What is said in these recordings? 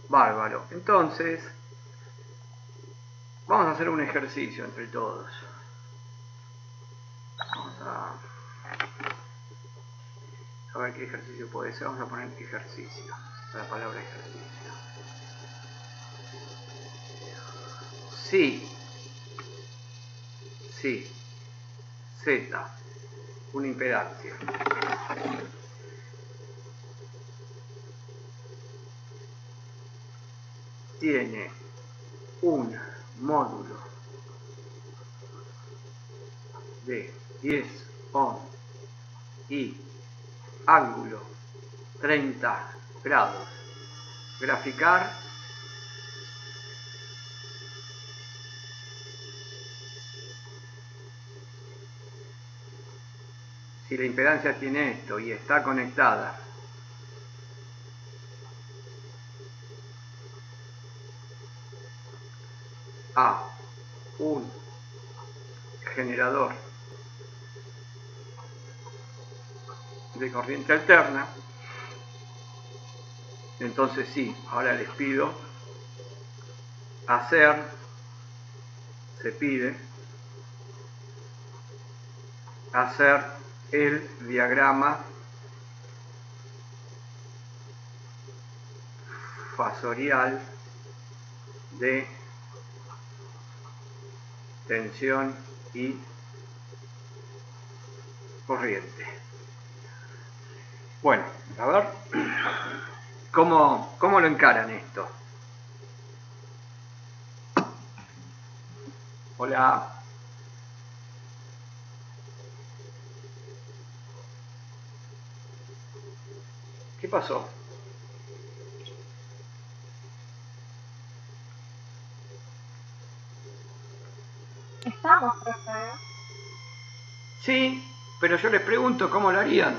Bárbaro. Entonces, vamos a hacer un ejercicio entre todos. Vamos a ver qué ejercicio puede ser. Vamos a poner ejercicio. La palabra ejercicio. Sí. Sí. Z. Una impedancia. Tiene un módulo de 10 ohm y ángulo 30 grados. Graficar. Si la impedancia tiene esto y está conectada a un generador de corriente alterna, entonces sí, ahora les pido se pide hacer el diagrama fasorial de tensión y corriente. Bueno, a ver, ¿cómo lo encaran esto? Hola. ¿Qué pasó? Estamos, profe. Sí, pero yo les pregunto cómo lo harían.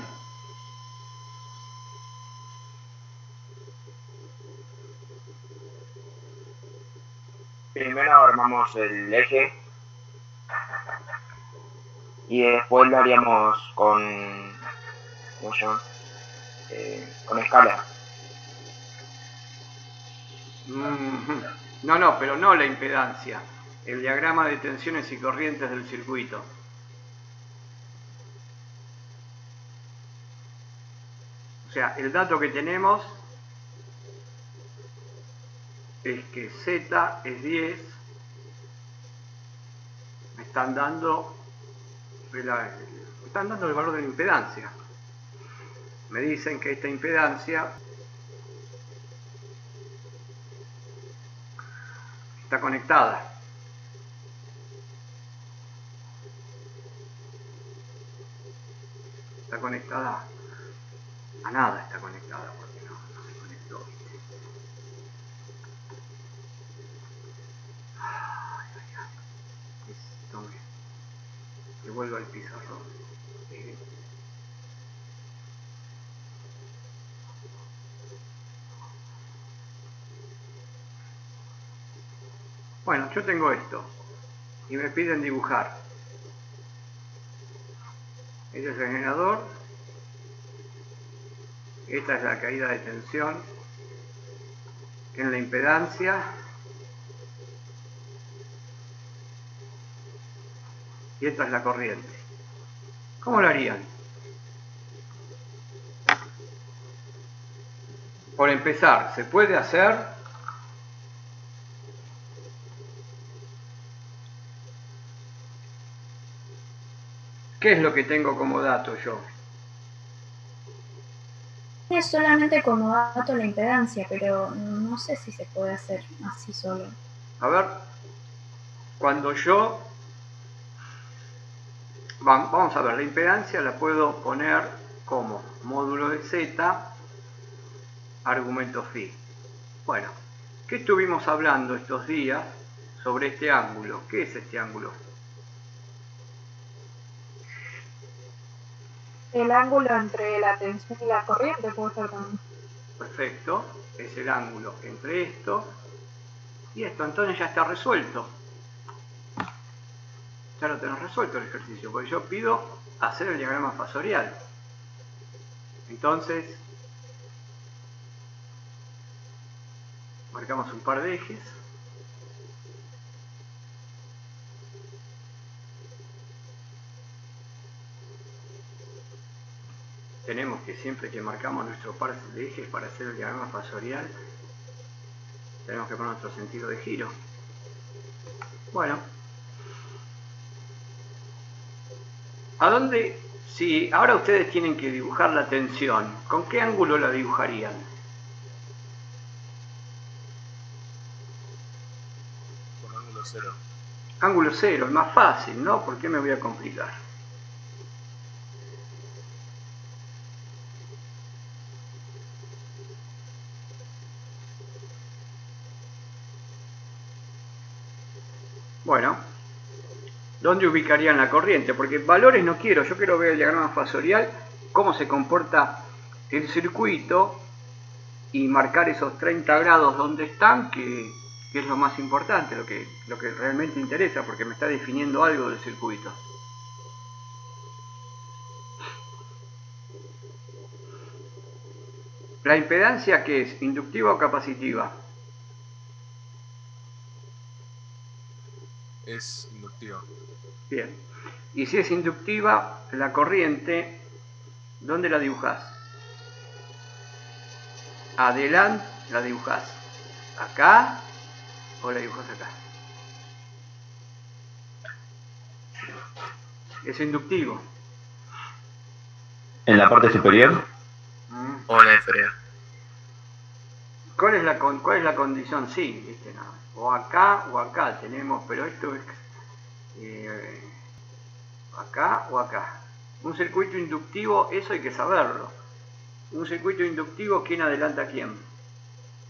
Primero armamos el eje y después lo haríamos con, ¿cómo se llama? Con escala. No, pero no la impedancia. El diagrama de tensiones y corrientes del circuito. O sea, el dato que tenemos es que Z es 10. Me están dando el valor de la impedancia. Me dicen que esta impedancia está conectada. Está conectada a nada, está conectada porque no se conectó. Tome, que vuelva al pizarrón. Bueno, yo tengo esto y me piden dibujar. Este es el generador, esta es la caída de tensión en la impedancia y esta es la corriente. ¿Cómo lo harían? Por empezar, se puede hacer ¿qué es lo que tengo como dato yo? Es solamente como dato la impedancia, pero no sé si se puede hacer así solo. A ver, cuando yo... Vamos a ver, la impedancia la puedo poner como módulo de Z, argumento phi. Bueno, ¿qué estuvimos hablando estos días sobre este ángulo? ¿Qué es este ángulo? El ángulo entre la tensión y la corriente puede ser también. Perfecto, es el ángulo entre esto y esto. Entonces ya está resuelto. Ya lo tenemos resuelto el ejercicio, porque yo pido hacer el diagrama fasorial. Entonces, Marcamos un par de ejes. Tenemos que siempre que marcamos nuestro par de ejes para hacer el diagrama fasorial, tenemos que poner nuestro sentido de giro. Bueno, ¿a dónde? Si ahora ustedes tienen que dibujar la tensión, ¿con qué ángulo la dibujarían? Con ángulo cero. Ángulo cero, es más fácil, ¿no? ¿Por qué me voy a complicar? Bueno, ¿dónde ubicarían la corriente? Porque valores no quiero, yo quiero ver el diagrama fasorial, cómo se comporta el circuito y marcar esos 30 grados donde están, que es lo más importante, lo que realmente interesa, porque me está definiendo algo del circuito. ¿La impedancia qué es? ¿Inductiva o capacitiva? Es inductiva. Bien. Y si es inductiva, la corriente, ¿dónde la dibujás? Adelante, la dibujás. ¿Acá o la dibujás acá? Es inductivo. ¿En la parte superior? O la inferior. ¿Cuál es la condición? Sí, ¿viste? No. O acá tenemos, pero esto es acá o acá. Un circuito inductivo, eso hay que saberlo. Un circuito inductivo, ¿quién adelanta a quién?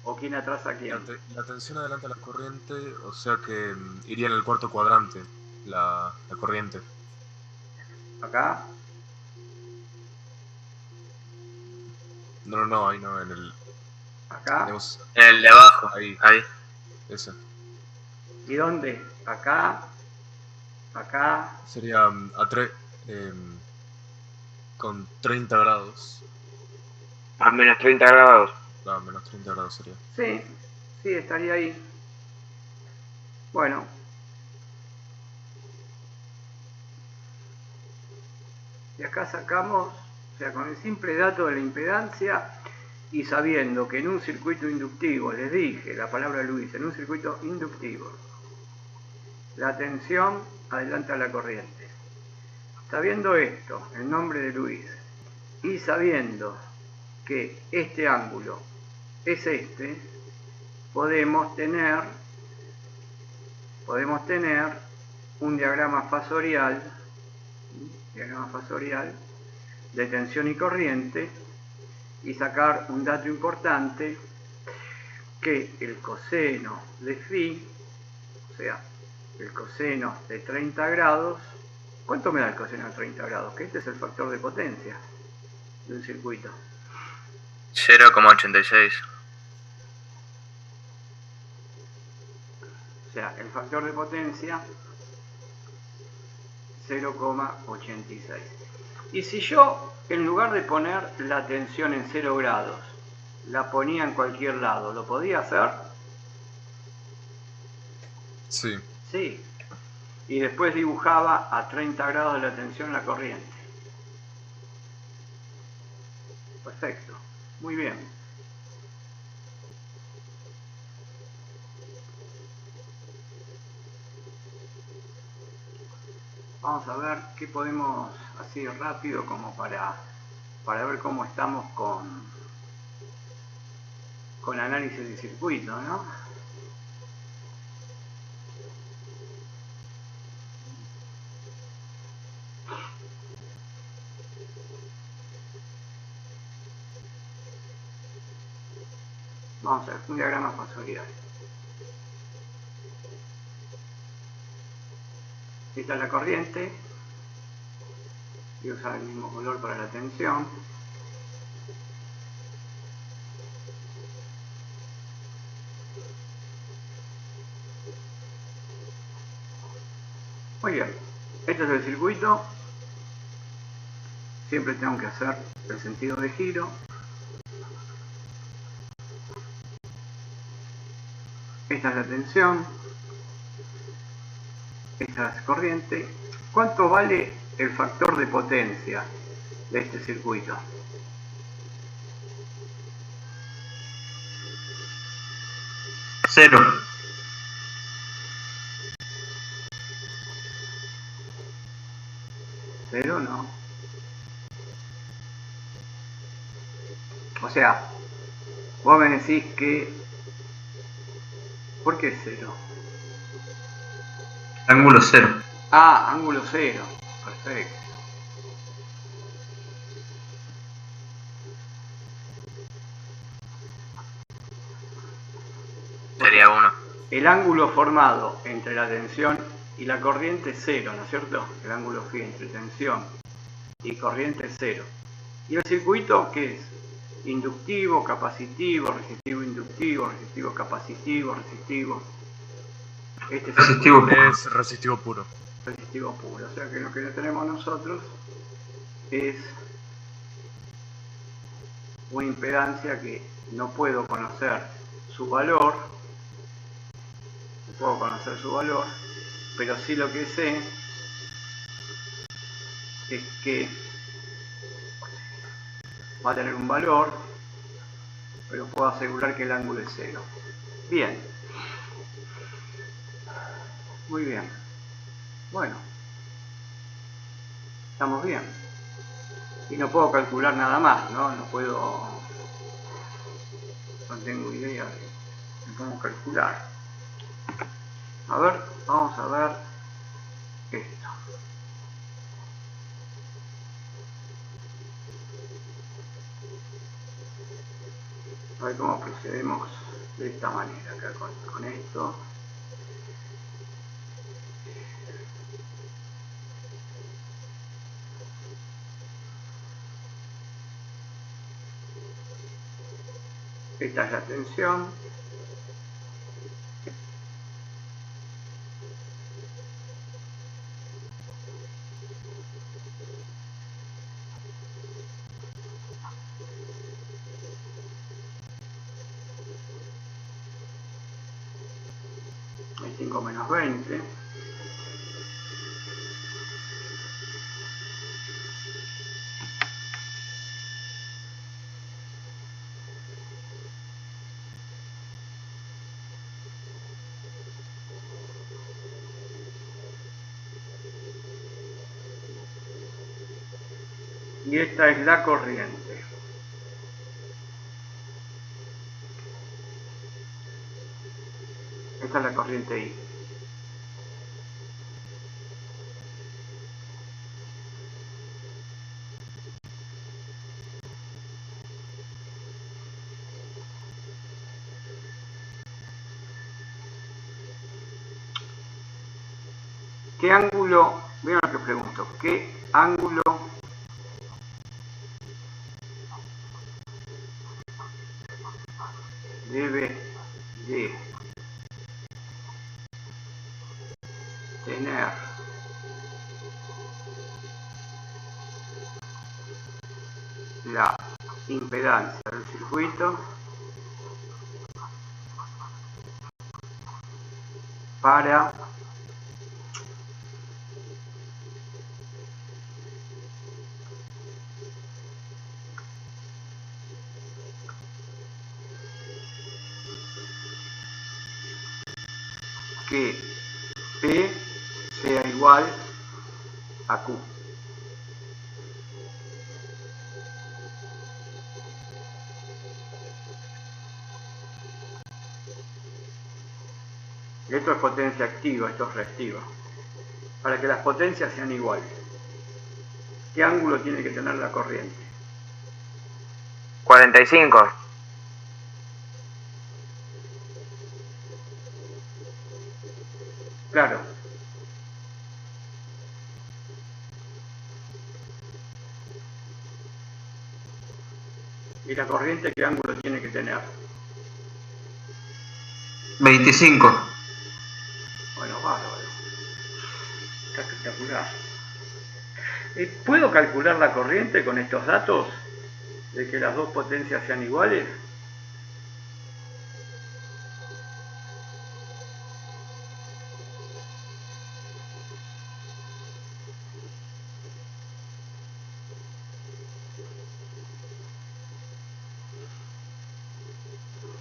¿O quién atrasa a quién? La tensión adelanta la corriente, o sea que iría en el cuarto cuadrante la corriente. Acá. No, ahí no, en el... Acá. Tenemos En el de abajo. ahí, ese. ¿Y dónde? Acá. Acá. Sería con 30 grados. A menos 30 grados. No, menos 30 grados sería. Sí, sí, estaría ahí. Bueno. Y acá sacamos, o sea, con el simple dato de la impedancia y sabiendo que en un circuito inductivo, les dije la palabra Luis, en un circuito inductivo, la tensión adelanta la corriente. Sabiendo esto, el nombre de Luis, y sabiendo que este ángulo es este, podemos tener un diagrama fasorial de tensión y corriente y sacar un dato importante, que el coseno de phi, o sea, el coseno de 30 grados, ¿cuánto me da el coseno de 30 grados? Que este es el factor de potencia de un circuito. 0,86. O sea, el factor de potencia 0,86. Y si yo, en lugar de poner la tensión en 0 grados, la ponía en cualquier lado, ¿lo podía hacer? Sí. Sí. Y después dibujaba a 30 grados de la tensión la corriente. Perfecto. Muy bien. Vamos a ver qué podemos, así rápido, como para ver cómo estamos con análisis de circuito, ¿no? Vamos a ver, un diagrama fasorial. Esta es la corriente. Voy a usar el mismo color para la tensión. Muy bien. Este es el circuito. Siempre tengo que hacer el sentido de giro. Esta es la tensión, esta es la corriente. ¿Cuánto vale el factor de potencia de este circuito? Cero. Cero no. O sea, vos me decís que... ¿Por qué cero? Ángulo cero. Ah, ángulo cero. Perfecto. Sería 1. El ángulo formado entre la tensión y la corriente es cero, ¿no es cierto? El ángulo phi entre tensión y corriente es cero. ¿Y el circuito qué es? Inductivo, capacitivo, resistivo inductivo, resistivo capacitivo, resistivo. Este Resistivo. Es resistivo puro. resistivo puro. O sea que lo que tenemos nosotros es una impedancia que no puedo conocer su valor, pero sí lo que sé es que va a tener un valor, pero puedo asegurar que el ángulo es cero. Bien. Muy bien. Bueno. Estamos bien. Y no puedo calcular nada más, ¿no? No tengo idea de cómo calcular. A ver, vamos a ver esto. A ver cómo procedemos de esta manera acá con esto. Esta es la tensión. Hay 5 menos 20. Y esta es la corriente. Esta es la corriente I. ¿Qué ángulo, miren lo que pregunto, qué ángulo debe de tener la impedancia del circuito para que P sea igual a Q? Esto es potencia activa, esto es reactiva. Para que las potencias sean iguales, ¿qué ángulo tiene que tener la corriente? 45. Claro. ¿Y la corriente qué ángulo tiene que tener? 25. Bueno, bárbaro. Está espectacular. ¿Puedo calcular la corriente con estos datos? ¿De que las dos potencias sean iguales?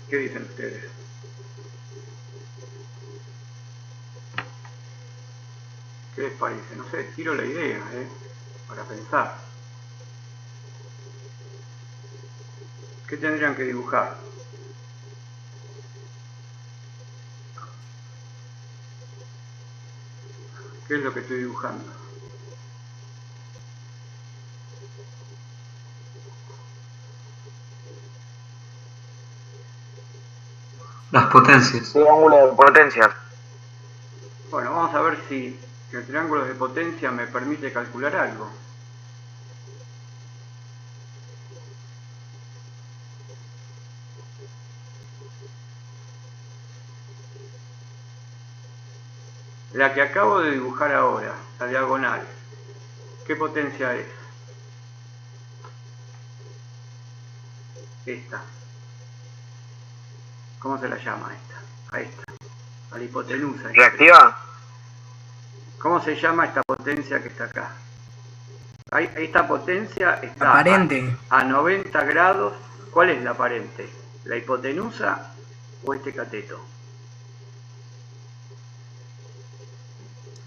¿Qué dicen ustedes? ¿Qué les parece? No sé, tiro la idea, para pensar. ¿Qué tendrían que dibujar? ¿Qué es lo que estoy dibujando? Las potencias. Triángulo de potencias. Bueno, vamos a ver si el triángulo de potencia me permite calcular algo. La que acabo de dibujar ahora, la diagonal, ¿qué potencia es? Esta. ¿Cómo se la llama esta? A esta. A la hipotenusa. ¿Reactiva? ¿Cómo se llama esta potencia que está acá? Esta potencia está Aparente. a 90 grados. ¿Cuál es la aparente? ¿La hipotenusa o este cateto?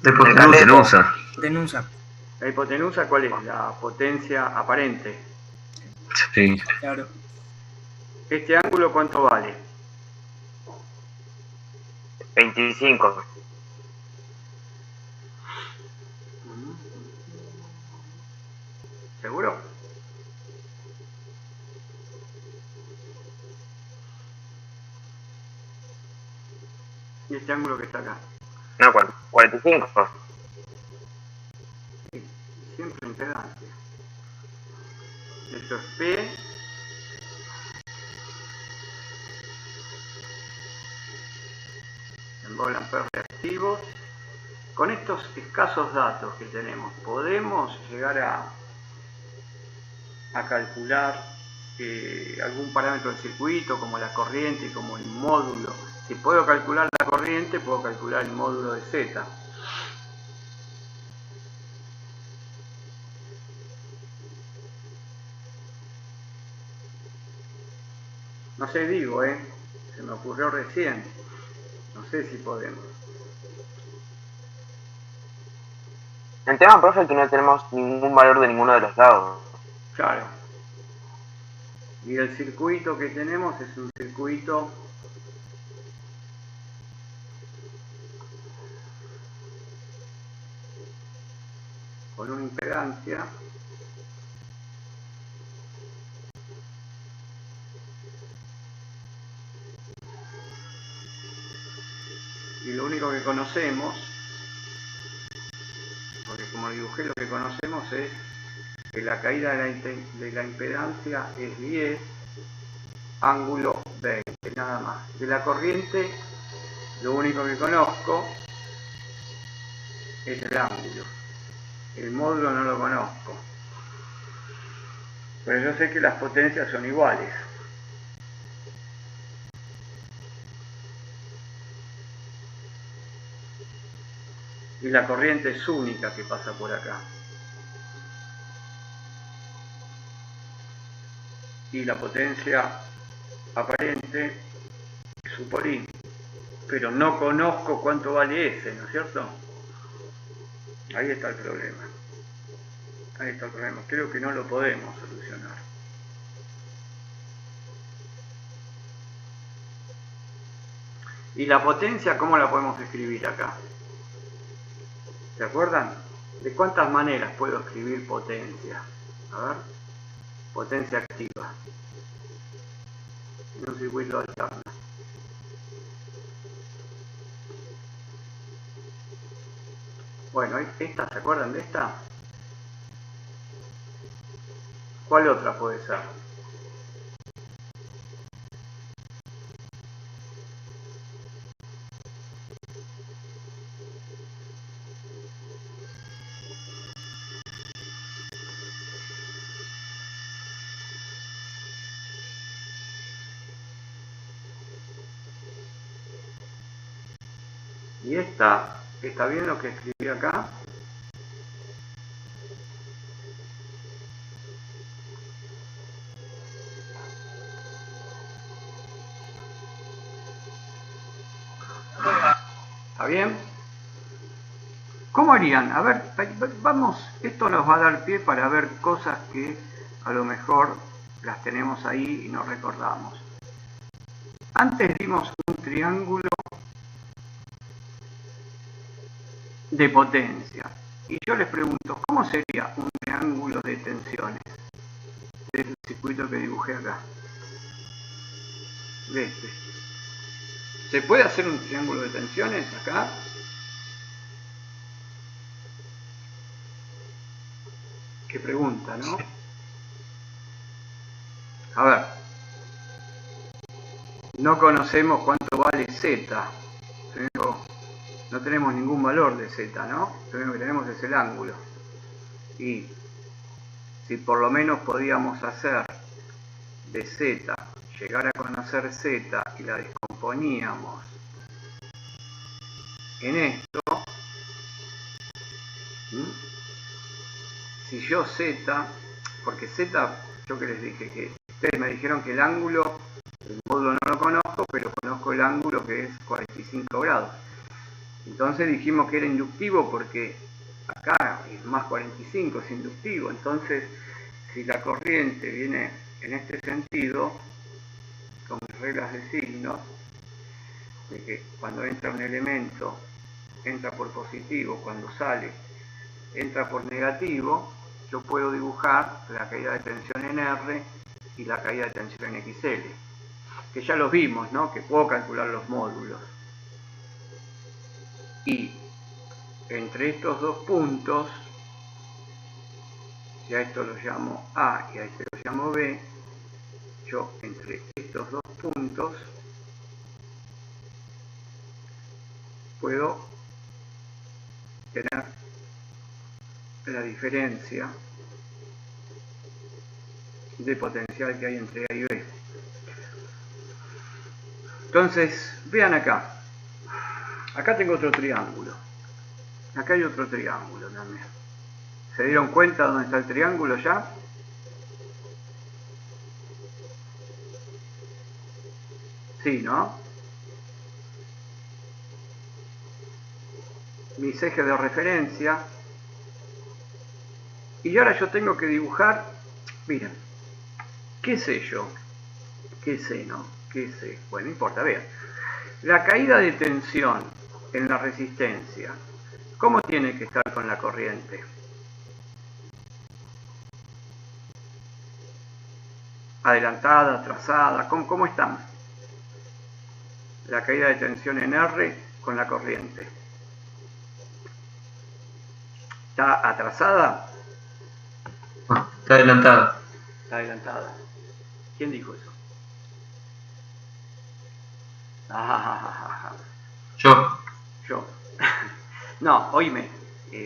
La hipotenusa. Hipotenusa. ¿La hipotenusa cuál es? La potencia aparente. Sí. Claro. ¿Este ángulo cuánto vale? 25. ¿Seguro? ¿Y este ángulo que está acá? No, 45. Sí, siempre impedancia. Esto es P. En Volamper reactivos. Con estos escasos datos que tenemos, podemos llegar a calcular algún parámetro del circuito, como la corriente, como el módulo. Si puedo calcular la corriente, puedo calcular el módulo de Z. No sé, digo, se me ocurrió recién. No sé si podemos. El tema, profe, es que no tenemos ningún valor de ninguno de los lados. Claro. Y el circuito que tenemos es un circuito con una impedancia y lo único que conocemos, porque como dibujé, lo que conocemos es que la caída de la impedancia es 10, ángulo 20, nada más. De la corriente, lo único que conozco es el ángulo. El módulo no lo conozco. Pero yo sé que las potencias son iguales. Y la corriente es única que pasa por acá. Y la potencia aparente es un polín. Pero no conozco cuánto vale ese, ¿no es cierto? Ahí está el problema. Ahí está el problema. Creo que no lo podemos solucionar. ¿Y la potencia cómo la podemos escribir acá? ¿Se acuerdan? ¿De cuántas maneras puedo escribir potencia? A ver. Potencia activa. En un circuito alterno. Bueno, esta, ¿se acuerdan de esta? ¿Cuál otra puede ser? Y esta, ¿está bien lo que escribí acá? ¿Está bien? ¿Cómo harían? A ver, vamos, esto nos va a dar pie para ver cosas que a lo mejor las tenemos ahí y no recordamos. Antes vimos un triángulo de potencia. Y yo les pregunto, ¿cómo sería un triángulo de tensiones del circuito que dibujé acá? De este. ¿Se puede hacer un triángulo de tensiones acá? Qué pregunta, ¿no? A ver. No conocemos cuánto vale Z. Pero no tenemos ningún valor de Z, ¿no? Lo único que tenemos es el ángulo. Y si por lo menos podíamos hacer de Z, llegar a conocer Z y la descomponíamos en esto, si yo Z, porque Z, yo que les dije que ustedes me dijeron que el ángulo, el módulo no lo conozco, pero conozco el ángulo que es 45 grados. Entonces dijimos que era inductivo porque acá es más 45, es inductivo. Entonces, si la corriente viene en este sentido, con mis reglas de signos, de que cuando entra un elemento entra por positivo, cuando sale entra por negativo, yo puedo dibujar la caída de tensión en R y la caída de tensión en XL, que ya los vimos, ¿no? Que puedo calcular los módulos. Y entre estos dos puntos, si a esto lo llamo A y a este lo llamo B, yo entre estos dos puntos puedo tener la diferencia de potencial que hay entre A y B. Entonces, vean acá. Acá tengo otro triángulo. Acá hay otro triángulo también. ¿Se dieron cuenta dónde está el triángulo ya? Sí, ¿no? Mis ejes de referencia. Y ahora yo tengo que dibujar, miren, ¿qué sé yo? ¿Qué sé, no? ¿Qué sé? Bueno, no importa, vean. La caída de tensión en la resistencia, ¿cómo tiene que estar con la corriente? Adelantada, atrasada, ¿cómo están? La caída de tensión en R con la corriente. ¿Está atrasada? No, está adelantada. Está adelantada. ¿Quién dijo eso? Yo. Yo. No, oíme.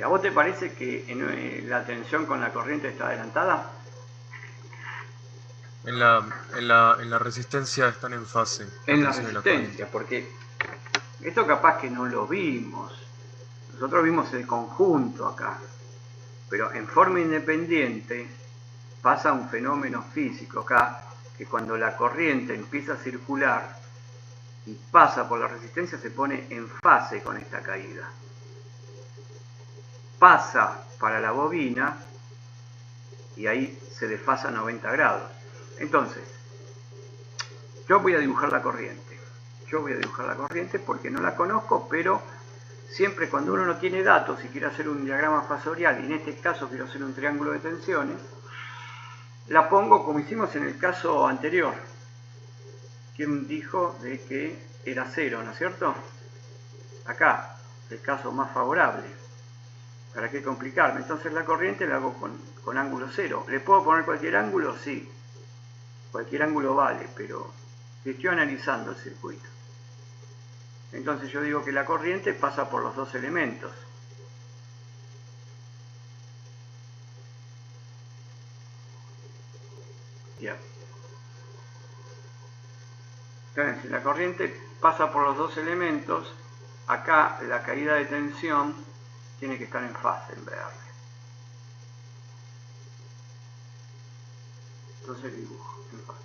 ¿A vos te parece que la tensión con la corriente está adelantada? En la resistencia están en fase. En la tensión y la resistencia, corriente. porque esto capaz que no lo vimos. Nosotros vimos el conjunto acá. Pero en forma independiente pasa un fenómeno físico acá, que cuando la corriente empieza a circular y pasa por la resistencia se pone en fase con esta caída. Pasa para la bobina y ahí se desfasa a 90 grados. Entonces, yo voy a dibujar la corriente. Yo voy a dibujar la corriente porque no la conozco, pero siempre cuando uno no tiene datos y quiere hacer un diagrama fasorial, y en este caso quiero hacer un triángulo de tensiones, la pongo como hicimos en el caso anterior. ¿Quién dijo de que era cero, no es cierto? Acá, el caso más favorable. ¿Para qué complicarme? Entonces la corriente la hago con ángulo cero. ¿Le puedo poner cualquier ángulo? Sí. Cualquier ángulo vale, pero estoy analizando el circuito. Entonces yo digo que la corriente pasa por los dos elementos. Bien. Entonces, si la corriente pasa por los dos elementos, acá la caída de tensión tiene que estar en fase, en verde. Entonces dibujo en fase.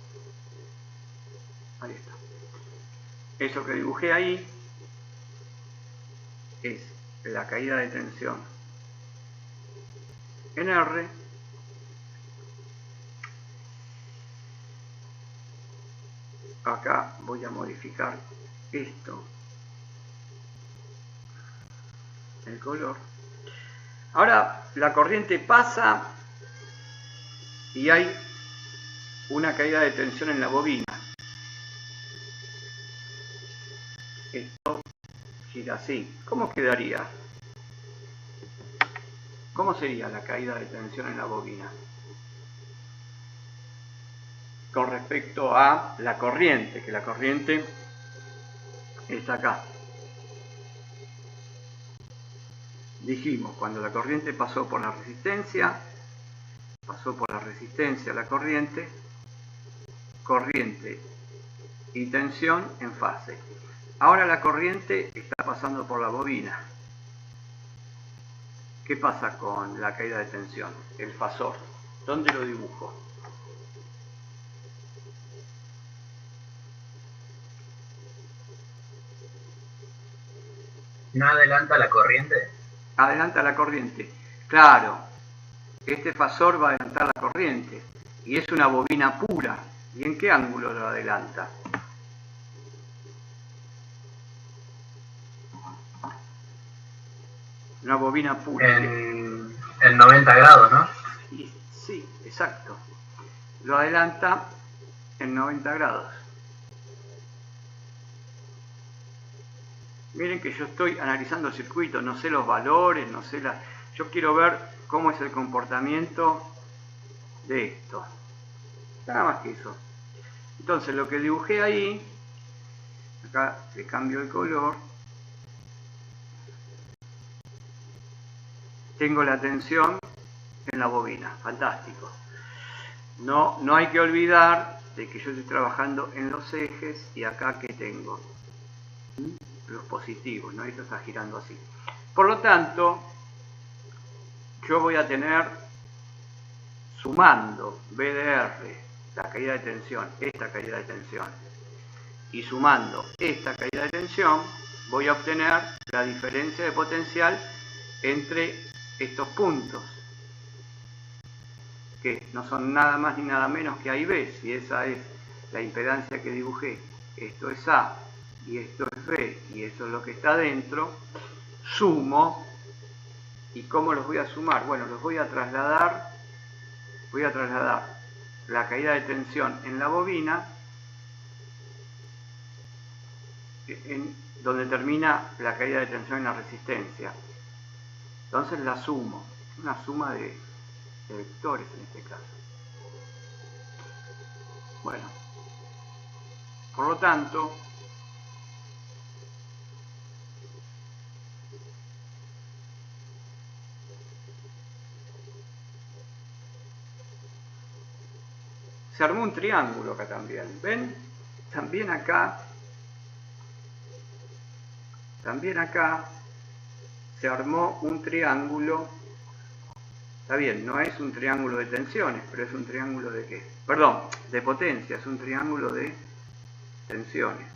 Ahí está. Eso que dibujé ahí es la caída de tensión en R acá voy a modificar esto, el color. Ahora la corriente pasa y hay una caída de tensión en la bobina. Esto gira así. ¿Cómo quedaría? ¿Cómo sería la caída de tensión en la bobina? Con respecto a la corriente, que la corriente está acá. Dijimos, cuando la corriente pasó por la resistencia la corriente y tensión en fase. Ahora la corriente está pasando por la bobina. ¿Qué pasa con la caída de tensión? El fasor. ¿Dónde lo dibujo? ¿No adelanta la corriente? Adelanta la corriente. Claro, este fasor va a adelantar la corriente. Y es una bobina pura. ¿Y en qué ángulo lo adelanta? Una bobina pura. En 90 grados, ¿no? Y, sí, exacto. Lo adelanta en 90 grados. Miren que yo estoy analizando el circuito, no sé los valores, no sé la... Yo quiero ver cómo es el comportamiento de esto. Nada más que eso. Entonces lo que dibujé ahí, acá le cambio el color, tengo la tensión en la bobina, fantástico. No hay que olvidar de que yo estoy trabajando en los ejes y acá que tengo los positivos, ¿no? Esto está girando así. Por lo tanto, yo voy a tener, sumando BDR, la caída de tensión, esta caída de tensión, y sumando esta caída de tensión, voy a obtener la diferencia de potencial entre estos puntos, que no son nada más ni nada menos que A y B. Si esa es la impedancia que dibujé, esto es A y esto es B y esto es lo que está dentro, sumo. ¿Y cómo los voy a sumar? Bueno, los voy a trasladar la caída de tensión en la bobina, donde termina la caída de tensión en la resistencia. Entonces la sumo, una suma de vectores en este caso. Bueno, por lo tanto, se armó un triángulo acá también. ¿Ven? También acá se armó un triángulo. Está bien, no es un triángulo de tensiones, pero es un triángulo de ¿qué? Perdón, de potencia, es un triángulo de tensiones.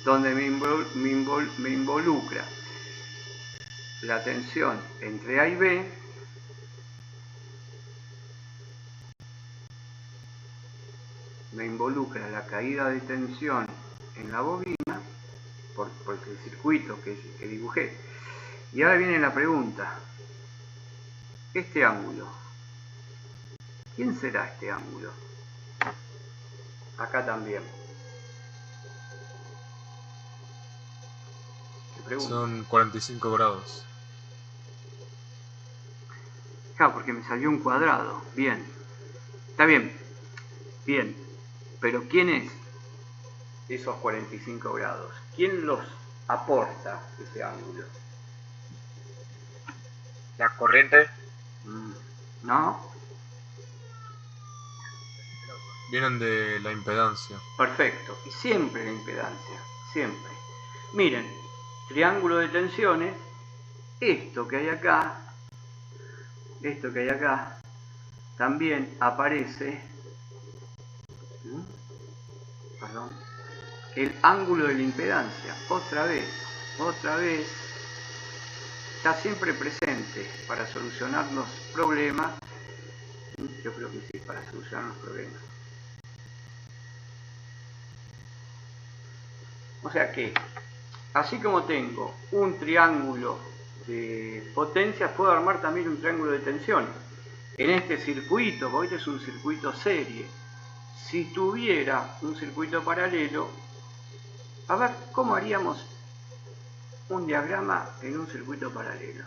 Donde me involucra la tensión entre A y B, me involucra la caída de tensión en la bobina, porque el circuito que dibujé. Y ahora viene la pregunta, este ángulo, ¿quién será este ángulo? Acá también. Son 45 grados. Claro, porque me salió un cuadrado. Bien. Está bien. Bien. Pero ¿quién es esos 45 grados? ¿Quién los aporta ese ángulo? La corriente. ¿No? Vienen de la impedancia. Perfecto. Y siempre la impedancia. Siempre. Miren, triángulo de tensiones. Esto que hay acá, también aparece, perdón, el ángulo de la impedancia. Otra vez, está siempre presente para solucionar los problemas. Yo creo que sí, para solucionar los problemas. O sea que, así como tengo un triángulo de potencias, puedo armar también un triángulo de tensión. En este circuito, porque este es un circuito serie. Si tuviera un circuito paralelo, a ver, ¿cómo haríamos un diagrama en un circuito paralelo?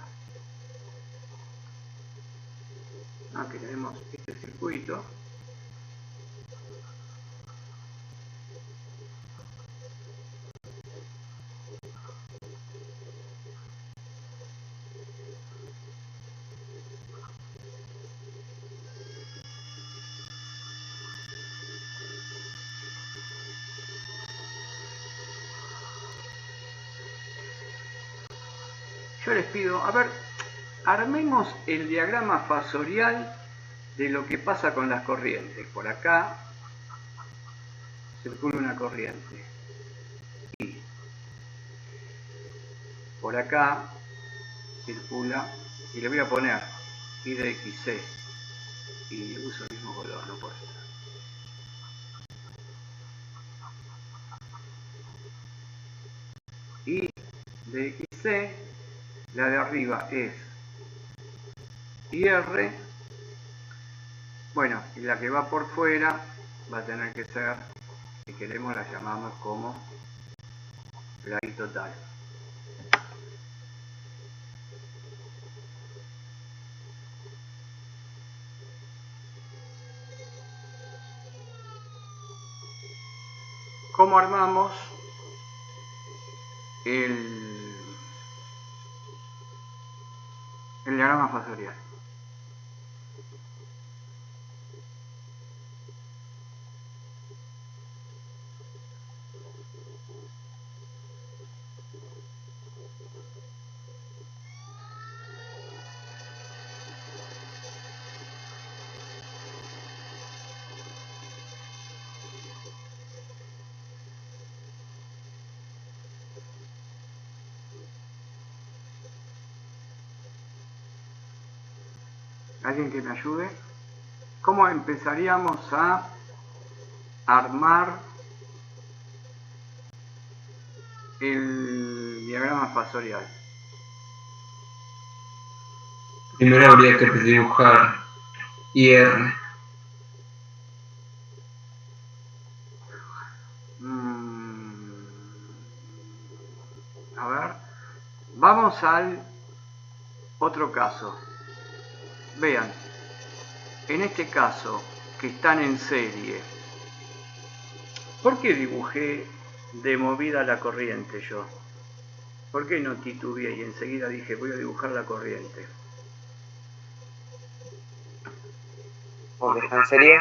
Aquí tenemos este circuito. Yo les pido, a ver, armemos el diagrama fasorial de lo que pasa con las corrientes. Por acá circula una corriente. Y por acá circula, y le voy a poner I de XC. Y uso el mismo color, no puede ser. Y de XC, la de arriba es IR, bueno, y la que va por fuera va a tener que ser, si queremos la llamamos como la I total. ¿Cómo armamos el diagrama fasorial? ¿Alguien que me ayude? ¿Cómo empezaríamos a armar el diagrama fasorial? Primero habría que dibujar IR. A ver, vamos al otro caso. Vean, en este caso que están en serie, ¿por qué dibujé de movida la corriente yo? ¿Por qué no titubeé y enseguida dije voy a dibujar la corriente? Porque está en serie.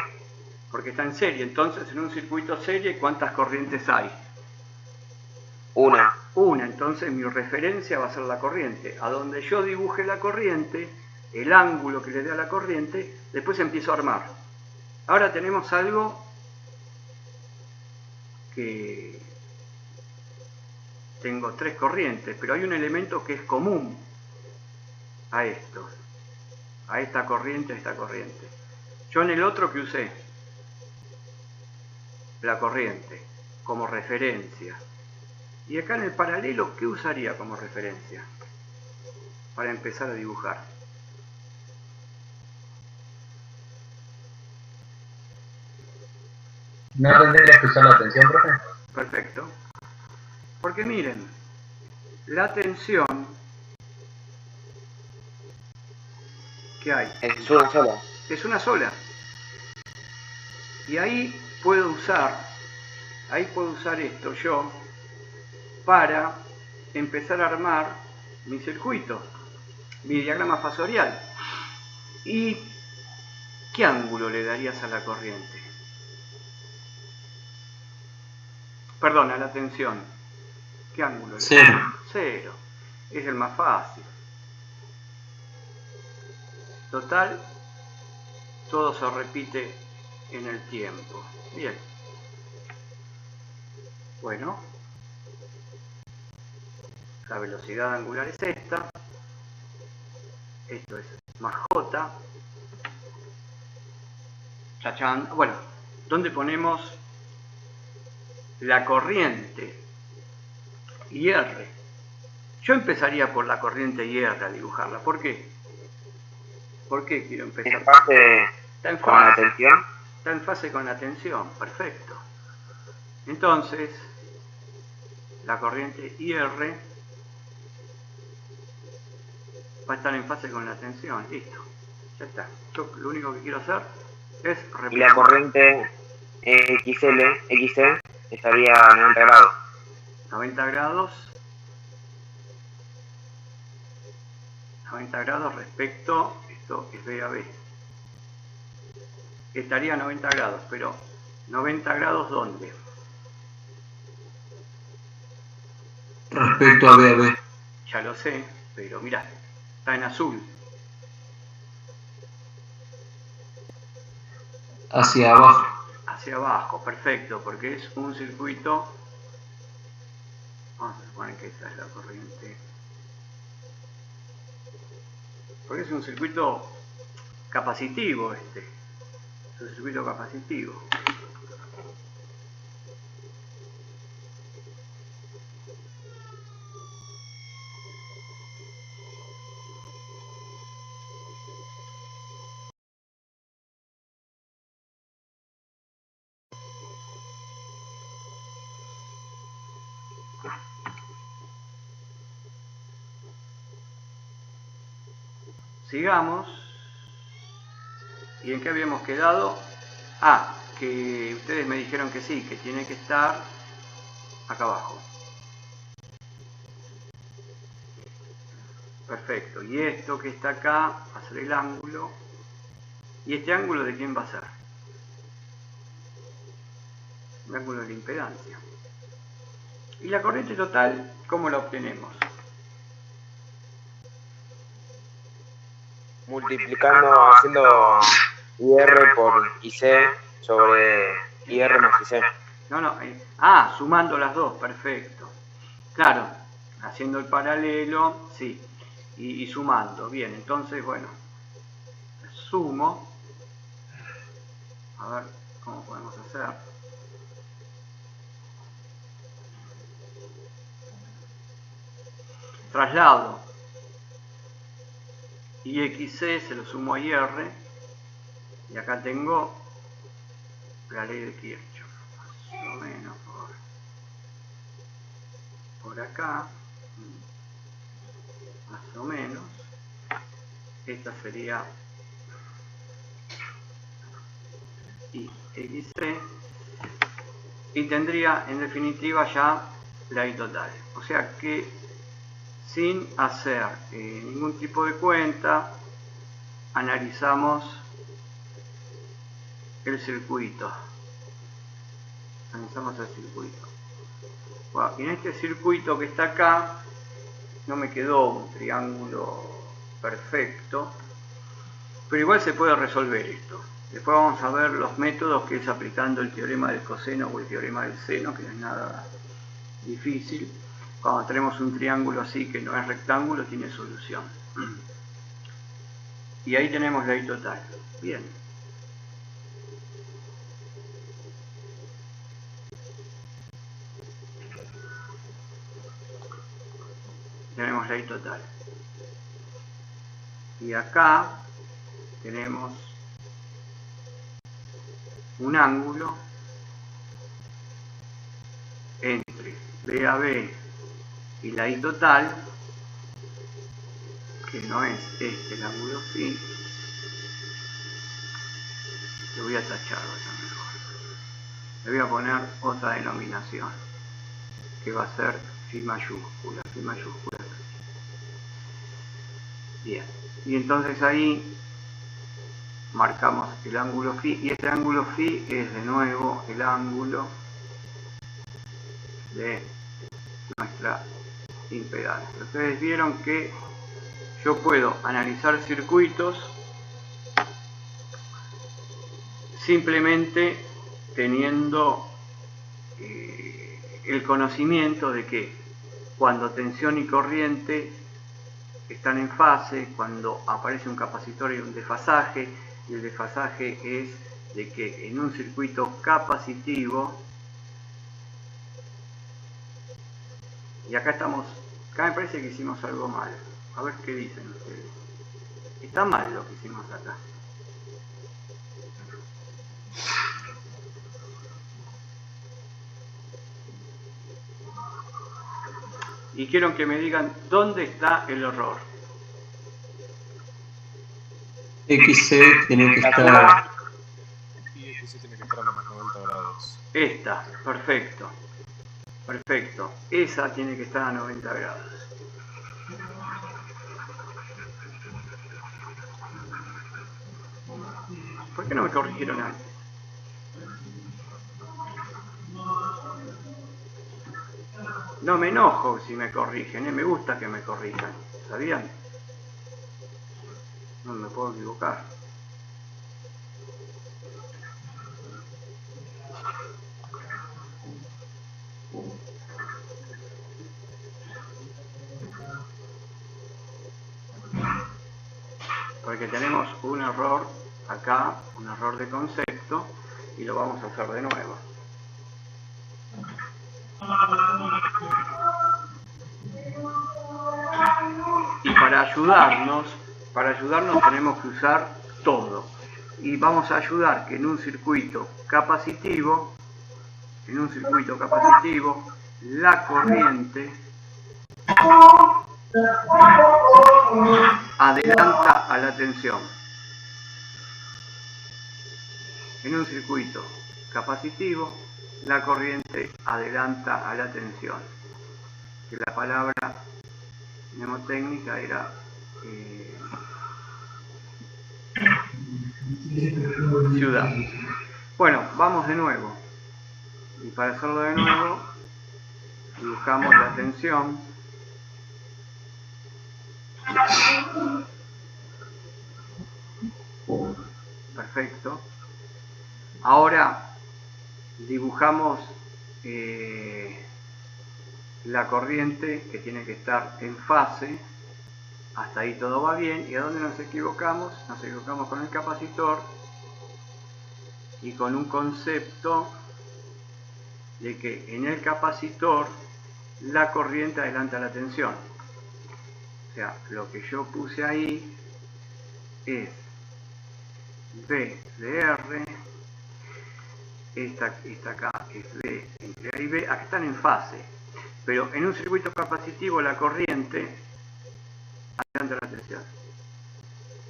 Porque está en serie. Entonces, en un circuito serie, ¿cuántas corrientes hay? Una. Una. Entonces, mi referencia va a ser la corriente. A donde yo dibuje la corriente, el ángulo que le dé a la corriente, después empiezo a armar. Ahora tenemos algo que tengo tres corrientes, pero hay un elemento que es común a esto, a esta corriente, a esta corriente. Yo en el otro que usé la corriente como referencia, y acá en el paralelo, ¿qué usaría como referencia para empezar a dibujar? ¿No tendrías que usar la tensión, profe? Perfecto. Porque miren, la tensión que hay Es una sola. es una sola. Y ahí puedo usar esto yo para empezar a armar mi circuito, mi diagrama fasorial. ¿Y qué ángulo le darías a la corriente? Perdón, a la tensión. ¿Qué ángulo? Cero. Cero. Es el más fácil. Total, todo se repite en el tiempo. Bien. Bueno, la velocidad angular es esta. Esto es más J. Chachán. Bueno, ¿dónde ponemos la corriente IR? Yo empezaría por la corriente IR a dibujarla. ¿Por qué? ¿Por qué quiero empezar? Está en fase con la tensión. Está en fase con la tensión, perfecto. Entonces, la corriente IR va a estar en fase con la tensión, listo. Ya está. Yo lo único que quiero hacer es repetir. Y la corriente XC estaría a 90 grados. 90 grados. 90 grados respecto, esto es B a B. Estaría a 90 grados, pero 90 grados ¿dónde? Respecto a B a B. Ya lo sé, pero mirá, está en azul. Hacia abajo. Hacia abajo, perfecto, porque es un circuito. Vamos a suponer que esta es la corriente. Porque es un circuito capacitivo este. Es un circuito capacitivo. Sigamos. ¿Y en qué habíamos quedado? Ah, que ustedes me dijeron que sí, que tiene que estar acá abajo. Perfecto. Y esto que está acá va a ser el ángulo. ¿Y este ángulo de quién va a ser? El ángulo de la impedancia. ¿Y la corriente total cómo la obtenemos? Multiplicando, haciendo IR por IC sobre IR más IC. No, sumando las dos, perfecto. Claro, haciendo el paralelo, sí, y sumando. Bien, entonces, bueno, sumo. A ver cómo podemos hacer. Traslado. Y XC se lo sumo a IR. Y acá tengo la ley de Kirchhoff. Más o menos por acá. Más o menos. Esta sería IXC. Y tendría en definitiva ya la I total. O sea que sin hacer ningún tipo de cuenta, analizamos el circuito. Analizamos el circuito. Bueno, y en este circuito que está acá, no me quedó un triángulo perfecto, pero igual se puede resolver esto. Después vamos a ver los métodos que es aplicando el teorema del coseno o el teorema del seno, que no es nada difícil. Cuando tenemos un triángulo así que no es rectángulo, tiene solución. Y ahí tenemos la I total. Bien. Tenemos la I total. Y acá tenemos un ángulo entre B a B y la I total, que no es este el ángulo phi. Lo voy a tachar, va a ser mejor. Le voy a poner otra denominación, que va a ser phi mayúscula. Bien, y entonces ahí marcamos el ángulo phi, y este ángulo phi es de nuevo el ángulo de nuestra impedancia. Ustedes vieron que yo puedo analizar circuitos simplemente teniendo el conocimiento de que cuando tensión y corriente están en fase, cuando aparece un capacitor y un desfasaje, y el desfasaje es de que en un circuito capacitivo, y acá me parece que hicimos algo mal. A ver qué dicen ustedes. Está mal lo que hicimos acá. Y quiero que me digan dónde está el error. XC tiene que estar. Y XC tiene que estar a menos 90 grados. Esta, perfecto. Perfecto. Esa tiene que estar a 90 grados. ¿Por qué no me corrigieron antes? No me enojo si me corrigen, me gusta que me corrijan, ¿sabían? No me puedo equivocar. Porque tenemos un error acá, un error de concepto, y lo vamos a hacer de nuevo. Y para ayudarnos tenemos que usar todo. Y vamos a ayudar que en un circuito capacitivo, la corriente adelanta a la tensión. En un circuito capacitivo, la corriente adelanta a la tensión. Que la palabra mnemotécnica era ciudad. Bueno, vamos de nuevo. Y para hacerlo de nuevo, dibujamos la tensión. Perfecto. Ahora dibujamos la corriente que tiene que estar en fase. Hasta ahí todo va bien. ¿Y a dónde nos equivocamos? Nos equivocamos con el capacitor y con un concepto de que en el capacitor la corriente adelanta la tensión. O sea, lo que yo puse ahí es B de R, esta acá es B entre A y B, acá están en fase, pero en un circuito capacitivo la corriente adelanta la tensión.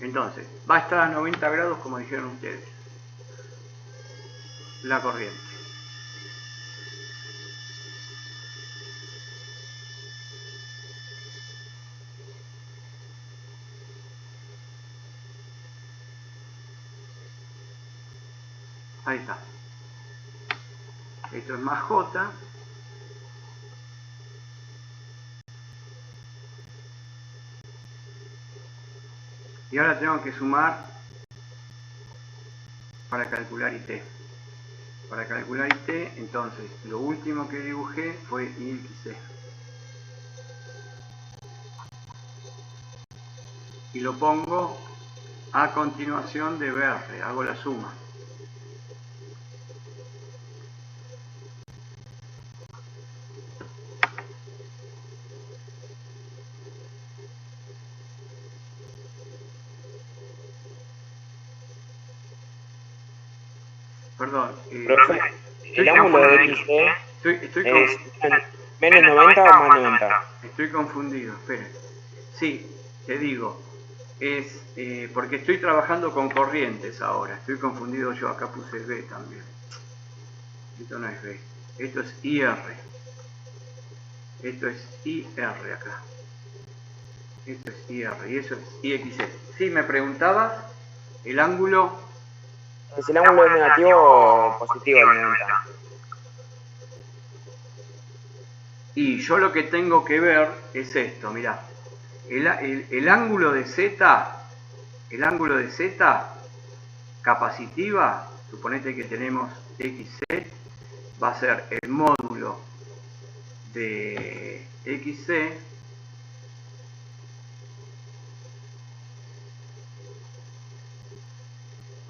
Entonces, va a estar a 90 grados como dijeron ustedes, la corriente. Ahí está. Esto es más J. Y ahora tengo que sumar para calcular IT. Para calcular IT, entonces, lo último que dibujé fue IXC. Y lo pongo a continuación de BR, hago la suma. Perdón. Profe, el ángulo de XC es menos 90 o más 90. Estoy confundido, esperen. Sí, te digo, es porque estoy trabajando con corrientes ahora. Estoy confundido yo, acá puse B también. Esto no es B, esto es IR. Esto es IR acá. Esto es IR y eso es IXC. Sí, me preguntabas, el ángulo... ¿Es el ángulo negativo o positivo el 90? Y yo lo que tengo que ver es esto, mirá. El ángulo de Z, capacitiva, suponete que tenemos XC, va a ser el módulo de XC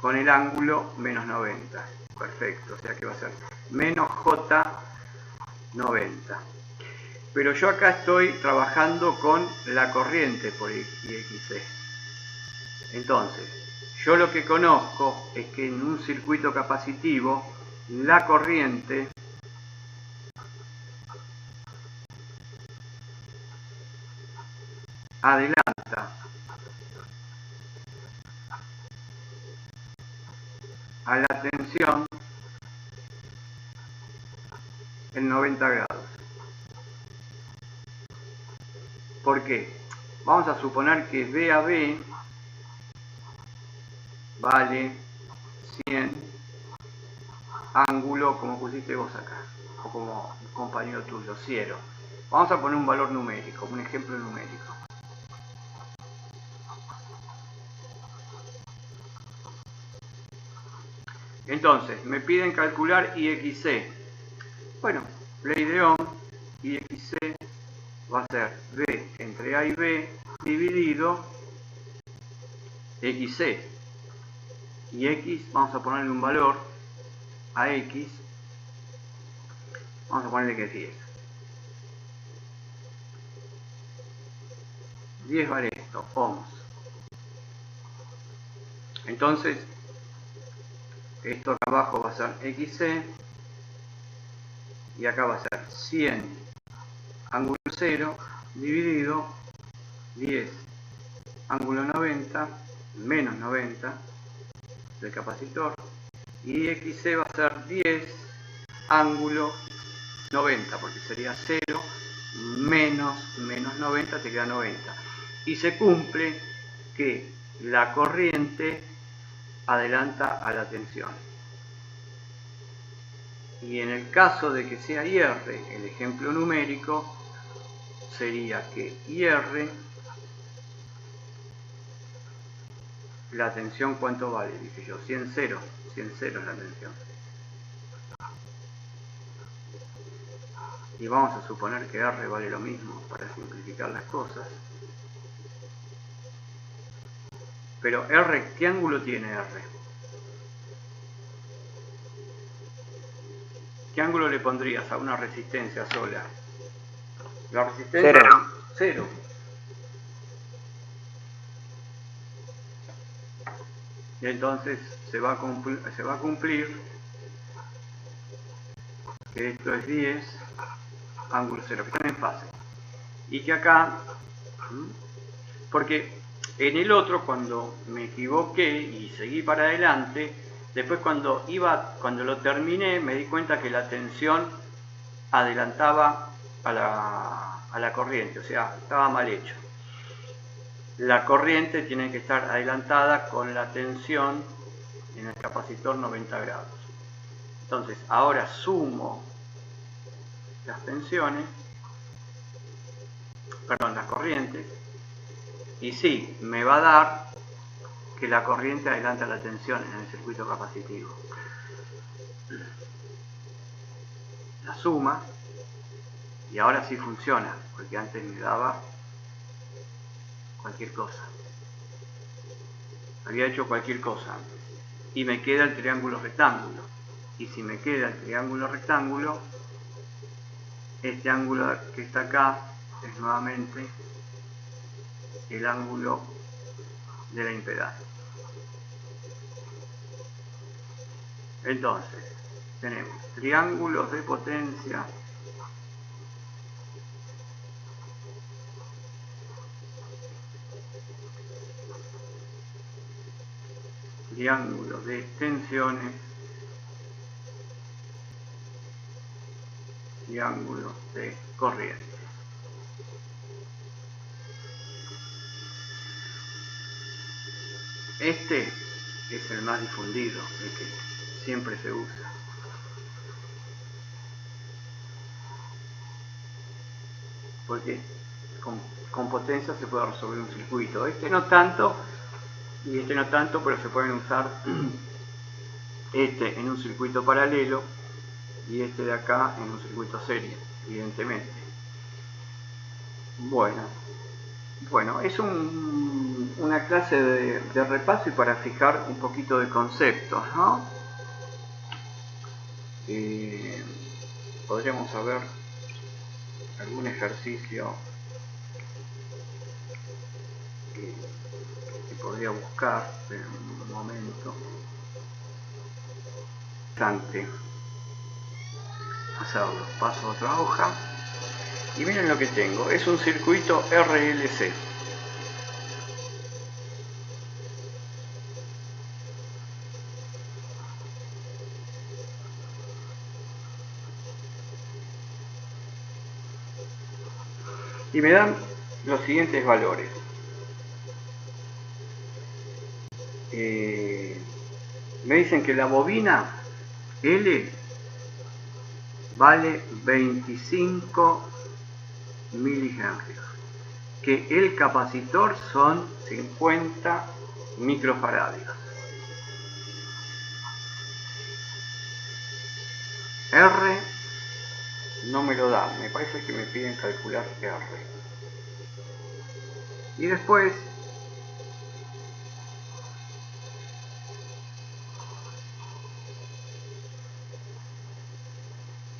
con el ángulo menos 90. Perfecto, o sea que va a ser menos J90. Pero yo acá estoy trabajando con la corriente por IXC. Entonces, yo lo que conozco es que en un circuito capacitivo la corriente adelanta a la tensión en 90 grados. ¿Por qué? Vamos a suponer que B a B vale 100 ángulo, como pusiste vos acá, o como un compañero tuyo, 0. Vamos a poner un valor numérico, un ejemplo numérico. Entonces, me piden calcular IXC. Bueno, ley de Ohm, IXC va a ser B entre A y B dividido XC. Y X, vamos a ponerle un valor a X, vamos a ponerle que es 10. 10 vale esto, ohms. Entonces, esto acá abajo va a ser XC y acá va a ser 100 ángulo 0 dividido 10 ángulo 90 menos 90 del capacitor, y XC va a ser 10 ángulo 90, porque sería 0 menos 90, te queda 90. Y se cumple que la corriente adelanta a la tensión. Y en el caso de que sea IR, el ejemplo numérico sería que IR, la tensión, ¿cuánto vale? Dije yo, 100 ceros. 100 ceros es la tensión. Y vamos a suponer que R vale lo mismo para simplificar las cosas. Pero R, ¿qué ángulo tiene R? ¿Qué ángulo le pondrías a una resistencia sola? La resistencia 0. Y entonces se va a cumplir que esto es 10 ángulo 0, que están en fase. Y que acá, porque en el otro, cuando me equivoqué y seguí para adelante, después cuando lo terminé, me di cuenta que la tensión adelantaba a la corriente, o sea, estaba mal hecho. La corriente tiene que estar adelantada con la tensión en el capacitor 90 grados. Entonces, ahora sumo las tensiones, perdón, las corrientes, y sí, me va a dar que la corriente adelanta la tensión en el circuito capacitivo. La suma, y ahora sí funciona, porque antes me daba cualquier cosa. Había hecho cualquier cosa antes. Y me queda el triángulo rectángulo. Y si me queda el triángulo rectángulo, este ángulo que está acá es nuevamente el ángulo de la impedancia. Entonces, tenemos triángulos de potencia triángulos de tensiones, triángulos de corriente. Este es el más difundido, el que siempre se usa. Porque con potencia se puede resolver un circuito. Este no tanto, y este no tanto, pero se pueden usar este en un circuito paralelo y este de acá en un circuito serie. evidentemente. Bueno, es una clase de repaso y para fijar un poquito de conceptos, ¿no? Podríamos saber algún ejercicio que podría buscar en un momento. Interesante hacerlo. Paso a otra hoja y miren lo que tengo. Es un circuito RLC. Y me dan los siguientes valores. Me dicen que la bobina L vale 25 milihenrios, que el capacitor son 50 microfaradios. R no me lo dan, me parece que me piden calcular R. Y después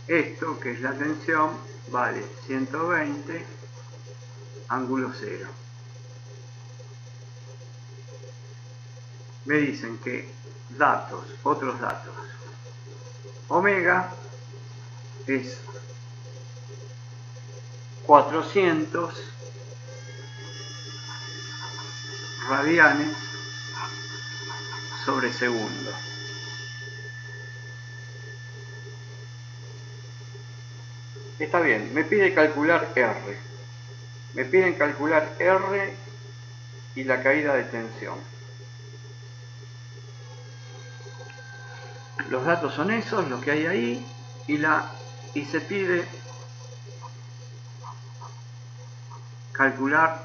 esto, que es la tensión, vale 120 ángulo 0. Me dicen que otros datos. Omega es 400 radianes sobre segundo. Está bien, me pide calcular R. Me piden calcular R y la caída de tensión. Los datos son esos, lo que hay ahí, y se pide calcular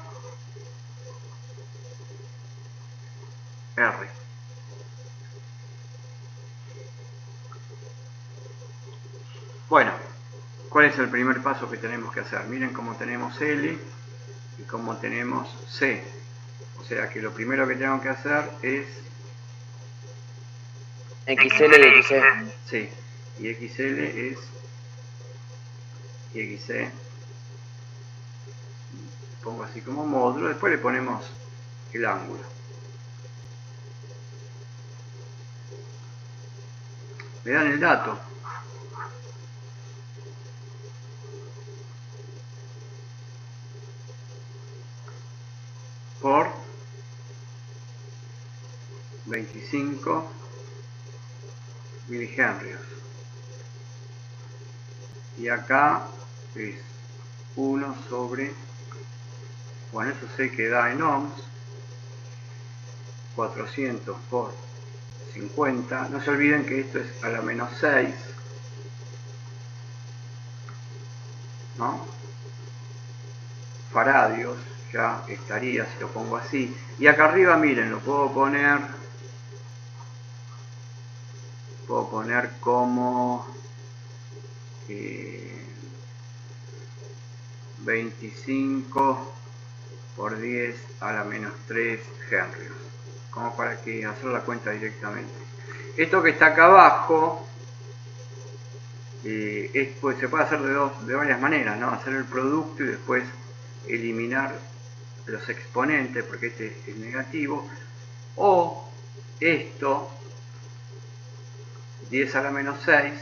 R. Bueno, ¿cuál es el primer paso que tenemos que hacer? Miren cómo tenemos L y cómo tenemos C. O sea que lo primero que tengo que hacer es... XL y XC. Sí, y XL es... y XC. Pongo así como módulo, después le ponemos el ángulo. Me dan el dato. Por 25 milihenrios. Y acá es 1 sobre, bueno, eso se queda en ohms, 400 por 50. No se olviden que esto es a la menos 6, ¿no? Faradios, ya estaría si lo pongo así. Y acá arriba, miren, lo puedo poner como 25 por 10 a la menos 3 henrios, como para que hacer la cuenta directamente. Esto que está acá abajo pues se puede hacer de varias maneras, ¿no? Hacer el producto y después eliminar los exponentes, porque este es negativo, o esto 10 a la menos 6.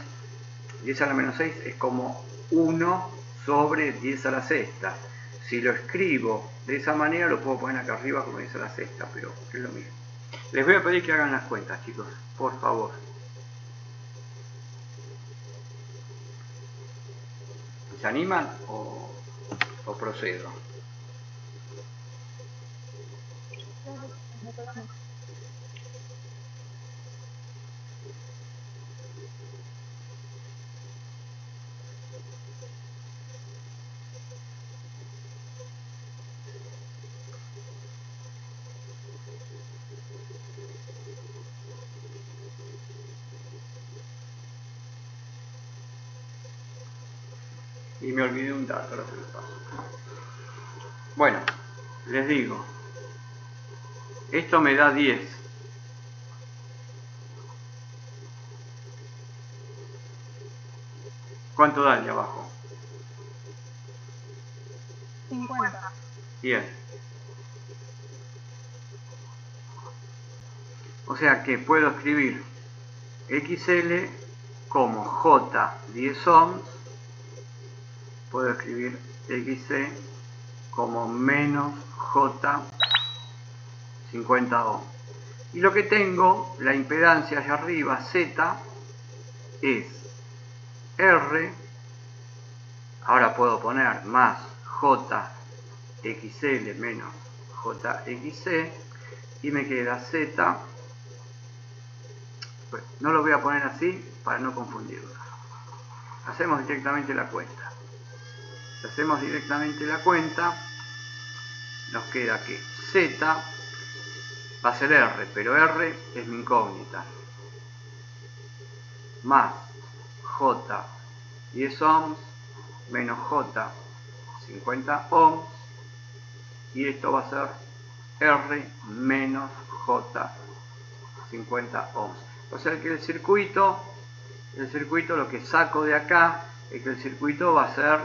10 a la menos 6 es como 1 sobre 10 a la sexta. Si lo escribo de esa manera, lo puedo poner acá arriba como 10 a la sexta, pero es lo mismo. Les voy a pedir que hagan las cuentas, chicos, por favor. ¿Se animan o procedo? Y me olvidé un dato, ahora se lo paso. Bueno, les digo, esto me da 10. ¿Cuánto da el de abajo? 50. Bien. O sea que puedo escribir XL como J 10 ohms, puedo escribir XC como menos J 50 ohms. Y lo que tengo, la impedancia allá arriba, Z, es R, ahora puedo poner más JXL menos JXC, y me queda Z, pues no lo voy a poner así para no confundirlo. Hacemos directamente la cuenta. Si hacemos directamente la cuenta, nos queda que Z va a ser R, pero R es mi incógnita, más J 10 ohms menos J 50 ohms, y esto va a ser R menos J 50 ohms. O sea que el circuito lo que saco de acá es que el circuito va a ser,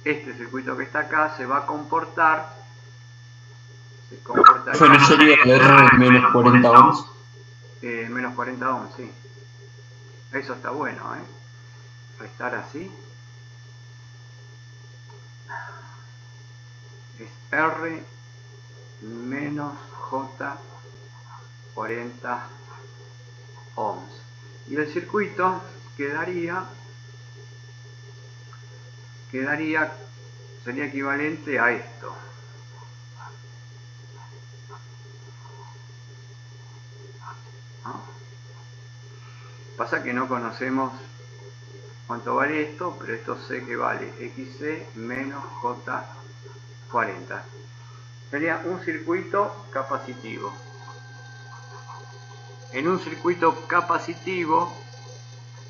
este circuito que está acá se va a comportar, ¿No sería R menos 40 ohms? Menos 40 ohms, sí. Eso está bueno, ¿eh? Restar así. Es R menos J 40 ohms. Y el circuito quedaría, sería equivalente a esto. ¿No? Pasa que no conocemos cuánto vale esto, pero esto sé que vale XC menos J40. Sería un circuito capacitivo. En un circuito capacitivo,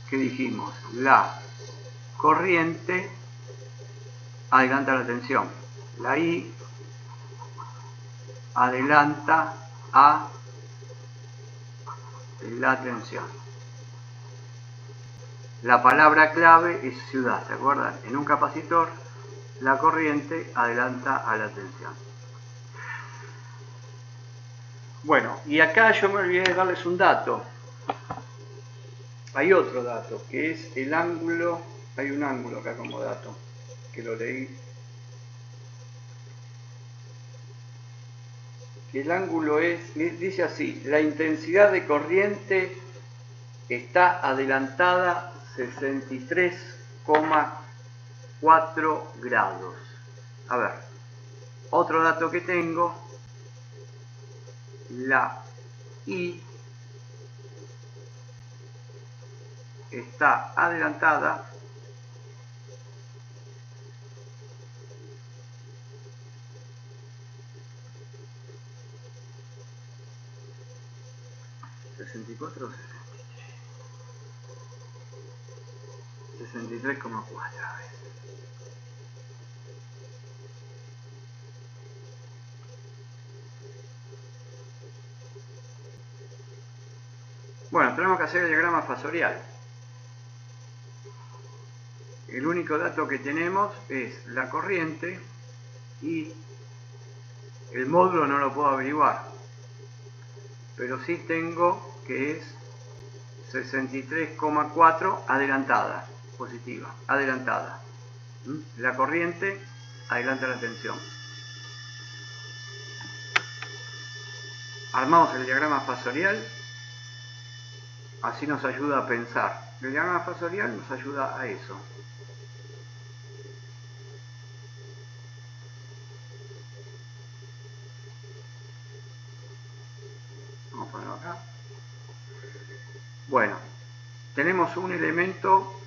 ¿qué dijimos? La corriente adelanta la tensión. La I adelanta a la tensión. La palabra clave es ciudad, ¿se acuerdan? En un capacitor, la corriente adelanta a la tensión. Bueno, y acá yo me olvidé de darles un dato. Hay otro dato, que es el ángulo. Hay un ángulo acá como dato, que lo leí. El ángulo es, dice así, la intensidad de corriente está adelantada 63,4 grados. A ver, otro dato que tengo, la I está adelantada 64 o 63,4. Bueno, tenemos que hacer el diagrama fasorial. El único dato que tenemos es la corriente y el módulo no lo puedo averiguar, pero sí tengo que es 63,4 adelantada, positiva, adelantada. La corriente adelanta la tensión. Armamos el diagrama fasorial, así nos ayuda a pensar. El diagrama fasorial nos ayuda a eso. Vamos a ponerlo acá. Bueno, tenemos un elemento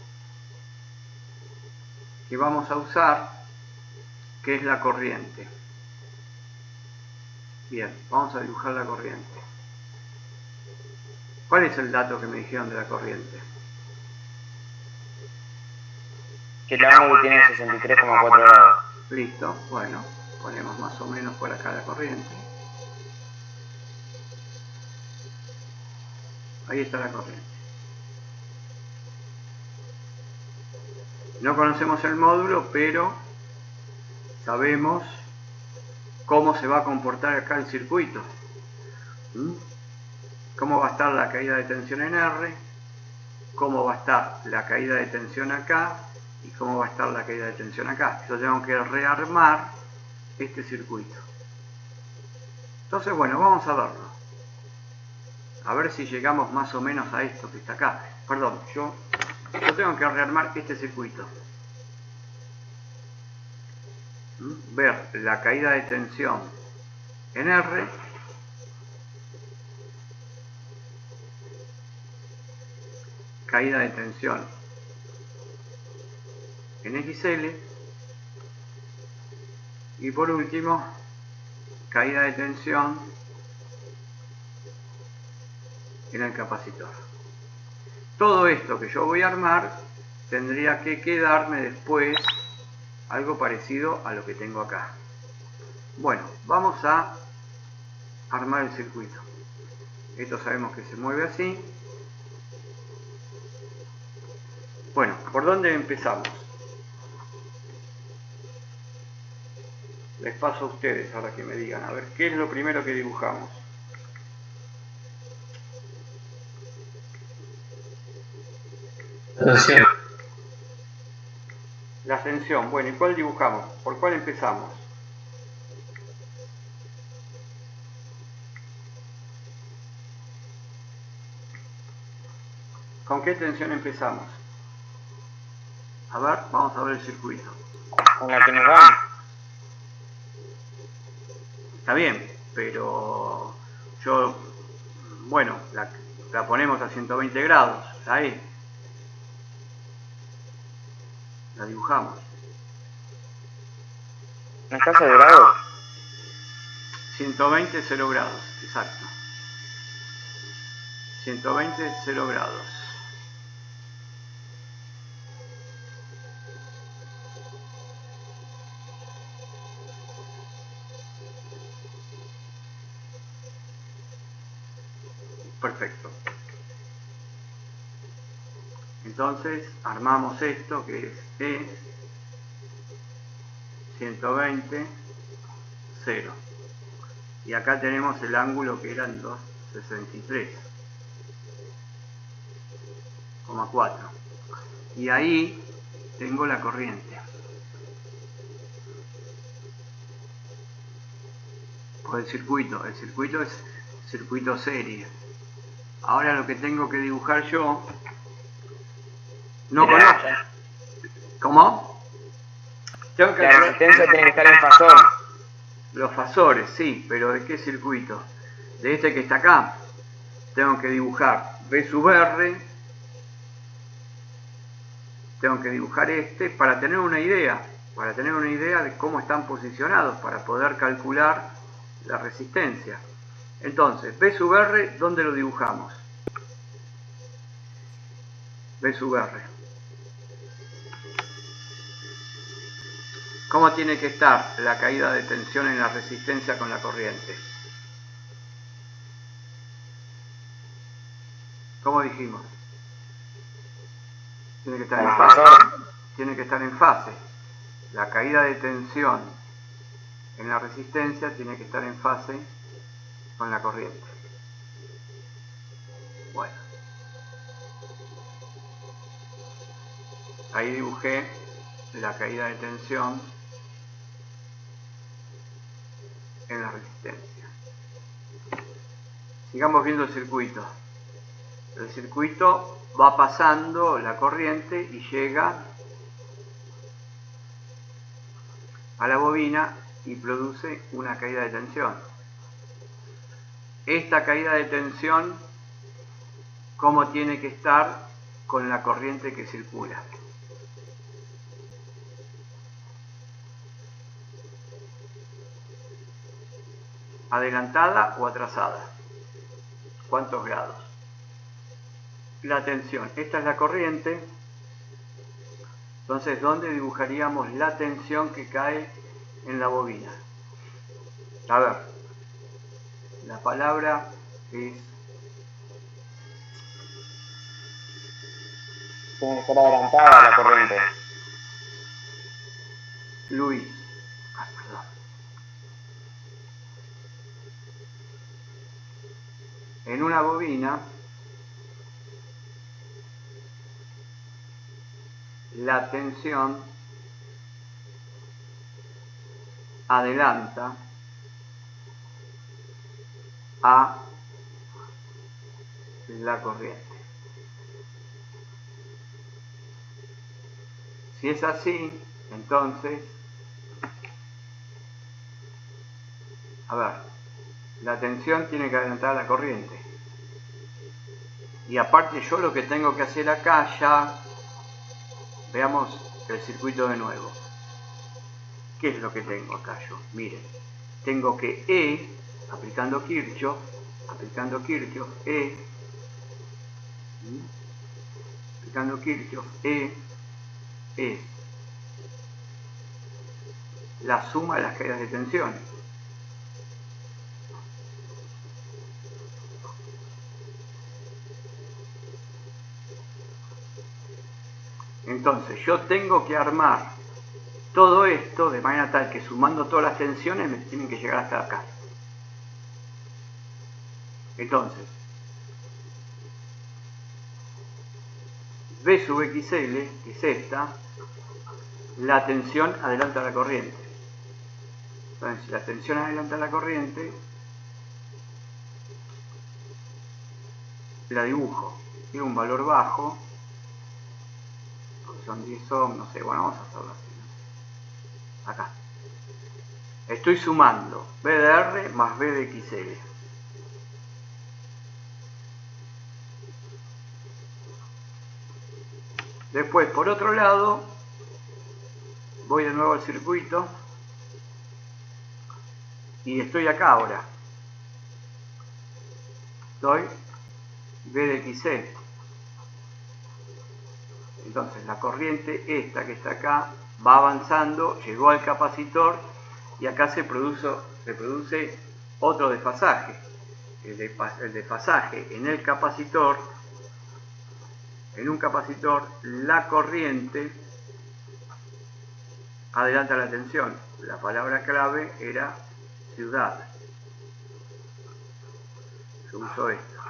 que vamos a usar, que es la corriente. Bien, vamos a dibujar la corriente. ¿Cuál es el dato que me dijeron de la corriente? que el ángulo tiene 63,4 grados. Listo, bueno, ponemos más o menos por acá la corriente. Ahí está la corriente. No conocemos el módulo, pero sabemos cómo se va a comportar acá el circuito. Cómo va a estar la caída de tensión en R, cómo va a estar la caída de tensión acá y cómo va a estar la caída de tensión acá. Yo tengo que rearmar este circuito. Entonces, bueno, vamos a verlo. A ver si llegamos más o menos a esto que está acá. Perdón, yo tengo que rearmar este circuito. Ver la caída de tensión en R. Caída de tensión en XL. Y por último, caída de tensión en el capacitor. Todo esto que yo voy a armar tendría que quedarme después algo parecido a lo que tengo acá. Bueno, vamos a armar el circuito. Esto sabemos que se mueve así. Bueno, ¿por dónde empezamos? Les paso a ustedes ahora que me digan, a ver, ¿qué es lo primero que dibujamos? Tensión. La tensión. Bueno, ¿y cuál dibujamos? ¿Por cuál empezamos? ¿Con qué tensión empezamos? A ver, vamos a ver el circuito. Con la que nos dan. Está bien, pero yo, bueno, la ponemos a 120 grados, ahí. La dibujamos. ¿No está 0 grados? 120, 0 grados, exacto. 120, 0 grados. Perfecto. Entonces armamos esto que es E 120, 0. Y acá tenemos el ángulo que eran 263,4. Y ahí tengo la corriente. Por el circuito es circuito serie. Ahora lo que tengo que dibujar yo, no conozco. ¿Cómo? Tengo que La resistencia tiene que estar en fasor. los fasores, sí, pero ¿de qué circuito? De este que está acá. Tengo que dibujar B sub R. Tengo que dibujar este para tener una idea. Para tener una idea de cómo están posicionados, para poder calcular la resistencia. Entonces, B sub R, ¿dónde lo dibujamos? B sub R. ¿Cómo tiene que estar la caída de tensión en la resistencia con la corriente? ¿Cómo dijimos? Tiene que estar en fase. Tiene que estar en fase. La caída de tensión en la resistencia tiene que estar en fase con la corriente. Bueno. Ahí dibujé la caída de tensión en la resistencia. Sigamos viendo el circuito. El circuito va pasando la corriente y llega a la bobina y produce una caída de tensión. Esta caída de tensión, ¿cómo tiene que estar con la corriente que circula? ¿Adelantada o atrasada? ¿Cuántos grados? La tensión. Esta es la corriente. Entonces, ¿dónde dibujaríamos la tensión que cae en la bobina? A ver, la palabra es... Tiene que estar adelantada la corriente. Luis. Perdón. En una bobina, la tensión adelanta a la corriente. Si es así, entonces, a ver, la tensión tiene que adelantar a la corriente. Y aparte yo lo que tengo que hacer acá ya, veamos el circuito de nuevo. ¿Qué es lo que tengo acá yo? Miren, tengo que E, aplicando Kirchhoff, E, aplicando Kirchhoff, E es la suma de las caídas de tensión. Entonces yo tengo que armar todo esto de manera tal que sumando todas las tensiones me tienen que llegar hasta acá. Entonces, V sub XL, que es esta, la tensión adelanta la corriente. Entonces, si la tensión adelanta la corriente, la dibujo. Tiene un valor bajo, porque son 10 ohms, no sé, bueno, vamos a hacerlo así, ¿no? Acá. Estoy sumando V de R más V de XL. Después, por otro lado, voy de nuevo al circuito y estoy acá ahora. Doy V de XL. Entonces la corriente esta que está acá va avanzando, llegó al capacitor y acá se produce otro desfasaje. El desfasaje en el capacitor, en un capacitor, la corriente adelanta la tensión. La palabra clave era ciudad. Se usó esto.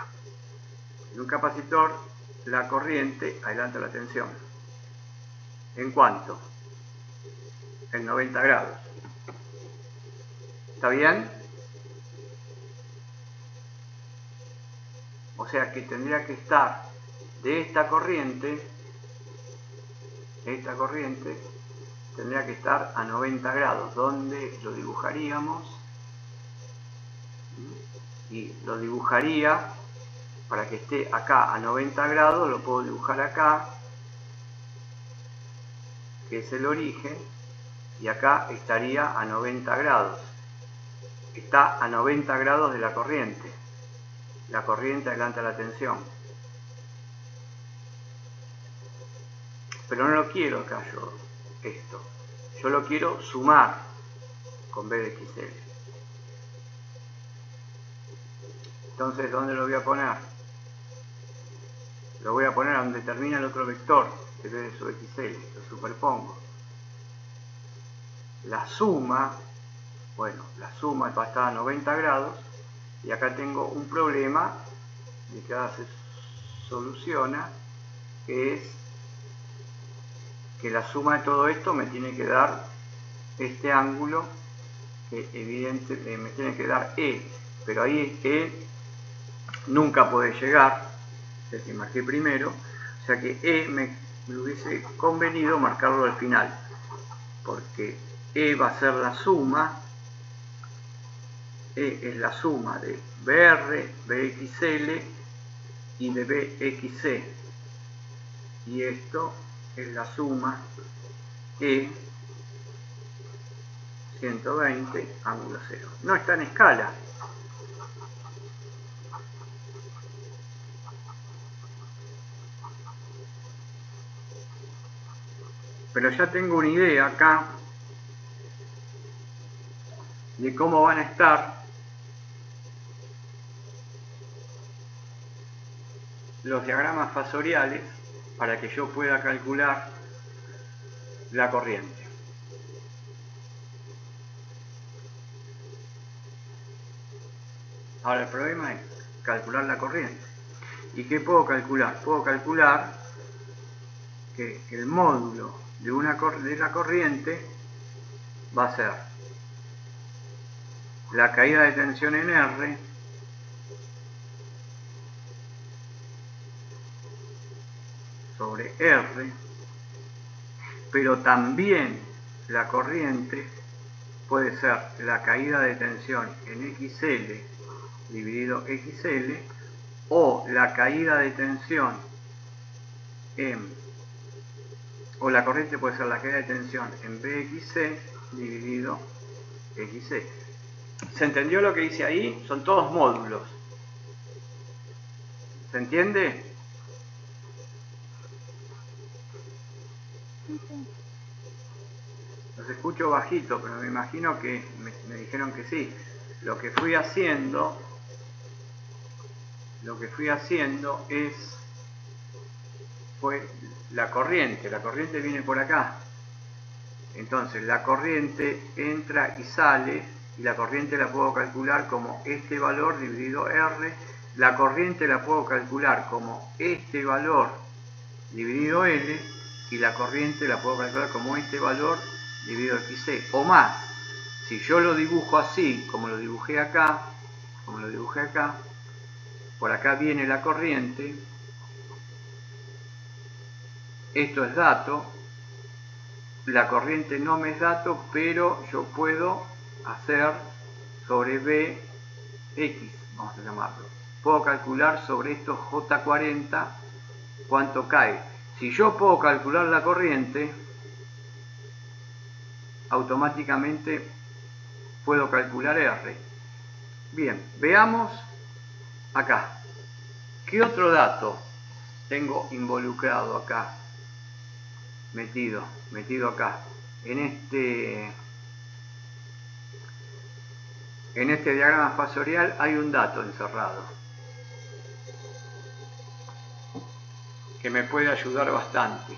En un capacitor, la corriente adelanta la tensión. ¿En cuánto? En 90 grados. ¿Está bien? O sea que tendría que estar de esta corriente, tendría que estar a 90 grados, donde lo dibujaríamos, y lo dibujaría para que esté acá a 90 grados, lo puedo dibujar acá, que es el origen, y acá estaría a 90 grados. Está a 90 grados de la corriente. La corriente adelanta la tensión. Pero no lo quiero acá yo, esto. Yo lo quiero sumar con V de XL. Entonces, ¿dónde lo voy a poner? Lo voy a poner a donde termina el otro vector, que es V sub XL. Lo superpongo. La suma, bueno, la suma va a estar a 90 grados. Y acá tengo un problema de que ahora se soluciona, que es que la suma de todo esto me tiene que dar este ángulo, que evidentemente me tiene que dar E, pero ahí E nunca puede llegar, el que marqué primero, o sea que E me hubiese convenido marcarlo al final, porque E va a ser la suma, E es la suma de VR, VXL y de VXC, y esto es la suma E 120 ángulo 0. No está en escala. pero ya tengo una idea acá de cómo van a estar los diagramas fasoriales para que yo pueda calcular la corriente. Ahora el problema es calcular la corriente. ¿Y qué puedo calcular? Puedo calcular que el módulo de la corriente va a ser la caída de tensión en R sobre R, pero también la corriente puede ser la caída de tensión en XL dividido XL, o la caída de tensión o la corriente puede ser la caída de tensión en BXC dividido XC. ¿Se entendió lo que hice ahí? Son todos módulos. ¿Se entiende? Los escucho bajito, pero me imagino que me dijeron que sí. Lo que fui haciendo fue la corriente viene por acá. Entonces la corriente entra y sale, y la corriente la puedo calcular como este valor dividido R. La corriente la puedo calcular como este valor dividido L, y la corriente la puedo calcular como este valor dividido XC, o más. Si yo lo dibujo así, como lo dibujé acá, por acá viene la corriente, esto es dato, la corriente no me es dato, pero yo puedo hacer sobre BX, vamos a llamarlo. Puedo calcular sobre estos J40 cuánto cae. Si yo puedo calcular la corriente, automáticamente puedo calcular R. Bien, veamos acá. ¿Qué otro dato tengo involucrado acá? Metido acá. En este diagrama fasorial hay un dato encerrado que me puede ayudar bastante.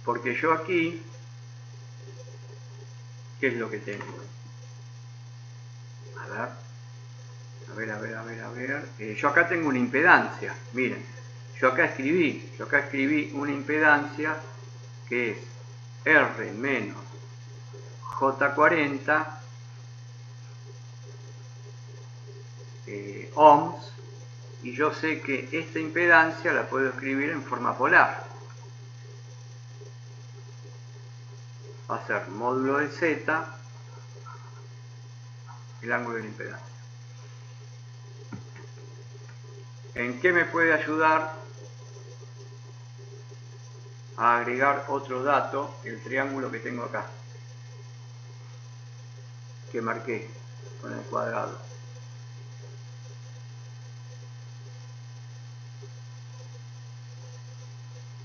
Porque yo aquí, ¿qué es lo que tengo? A ver. Yo acá tengo una impedancia. Miren, yo acá escribí una impedancia que es R menos J40 ohms, y yo sé que esta impedancia la puedo escribir en forma polar. Va a ser módulo de Z, el ángulo de la impedancia. ¿En qué me puede ayudar a agregar otro dato? El triángulo que tengo acá, que marqué con el cuadrado.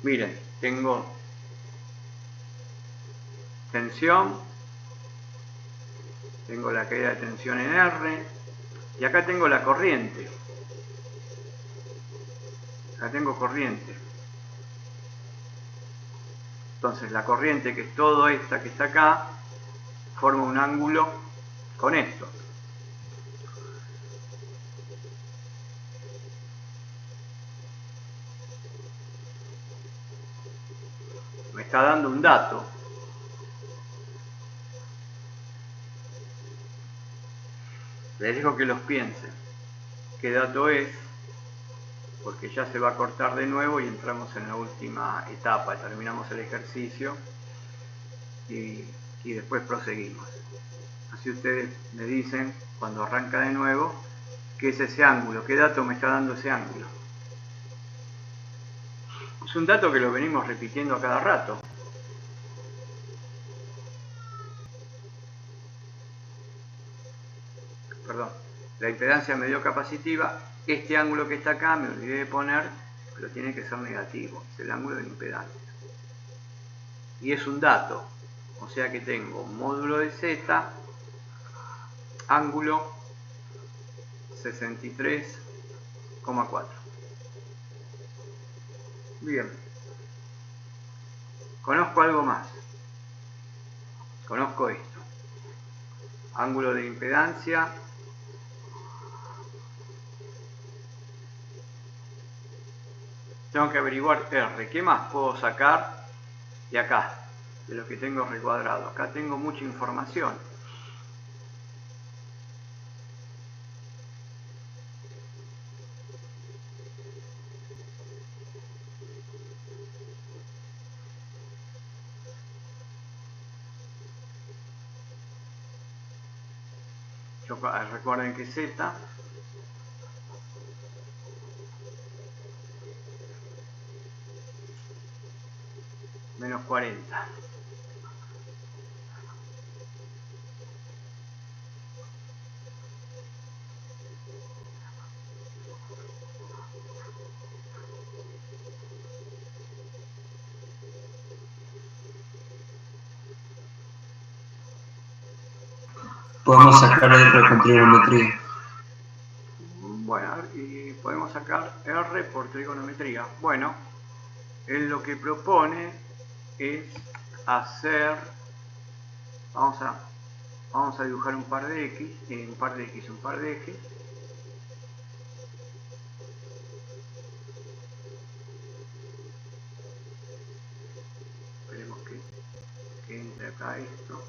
Miren, tengo tensión, tengo la caída de tensión en R, y acá tengo la corriente. Acá tengo corriente. Entonces la corriente, que es toda esta que está acá, forma un ángulo con esto. Me está dando un dato. Les dejo que los piensen. ¿Qué dato es? Porque ya se va a cortar de nuevo y entramos en la última etapa. Terminamos el ejercicio y después proseguimos. Así ustedes me dicen, cuando arranca de nuevo, qué es ese ángulo, qué dato me está dando ese ángulo. Es un dato que lo venimos repitiendo a cada rato. Perdón, la impedancia mediocapacitiva, este ángulo que está acá, me olvidé de poner, pero tiene que ser negativo, es el ángulo de impedancia. Y es un dato, o sea que tengo módulo de z, ángulo 63,4. Bien. Conozco algo más. Conozco esto. Ángulo de impedancia. Tengo que averiguar R. ¿Qué más puedo sacar de acá? De lo que tengo recuadrado. Acá tengo mucha información. Recuerden que Z menos 40. Podemos sacar R con trigonometría. Bueno, y podemos sacar R por trigonometría. Bueno, él lo que propone es hacer, vamos a dibujar un par de X, un par de ejes. Esperemos que entre acá esto.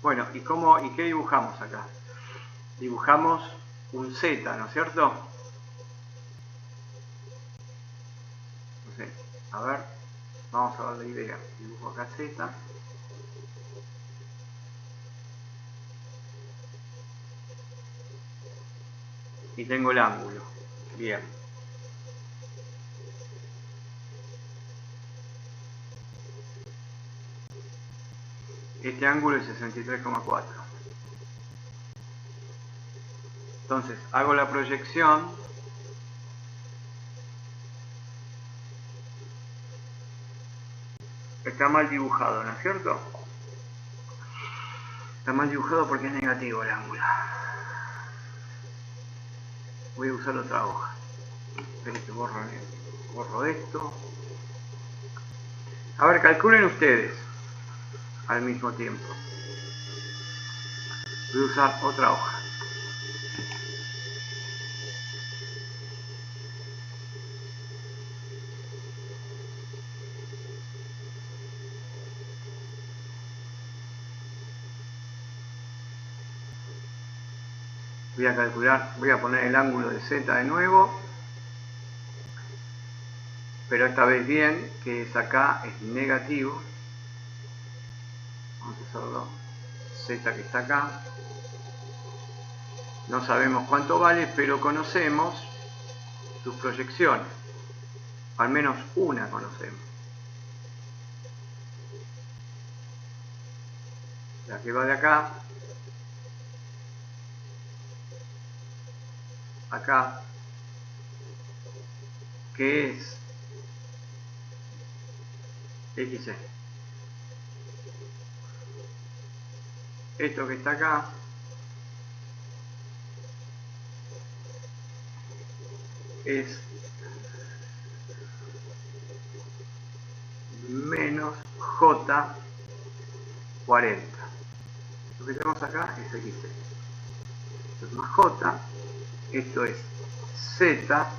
Bueno, ¿y qué dibujamos acá? Dibujamos un Z, ¿no es cierto? No sé, a ver, vamos a ver la idea. Dibujo acá Z. Y tengo el ángulo. Bien. Este ángulo es 63,4. Entonces, hago la proyección. Está mal dibujado, ¿no es cierto? Está mal dibujado porque es negativo el ángulo. Voy a usar otra hoja. Esperen que borro esto. A ver, calculen ustedes al mismo tiempo. Voy a usar otra hoja. Voy a calcular, voy a poner el ángulo de Z de nuevo, pero esta vez bien, que es acá, es negativo. Vamos a hacerlo Z que está acá. No sabemos cuánto vale, pero conocemos sus proyecciones. Al menos una conocemos. La que va de acá, acá, que es XC. Esto que está acá es menos J40. Lo que tenemos acá es XC. Esto es más J, esto es Z,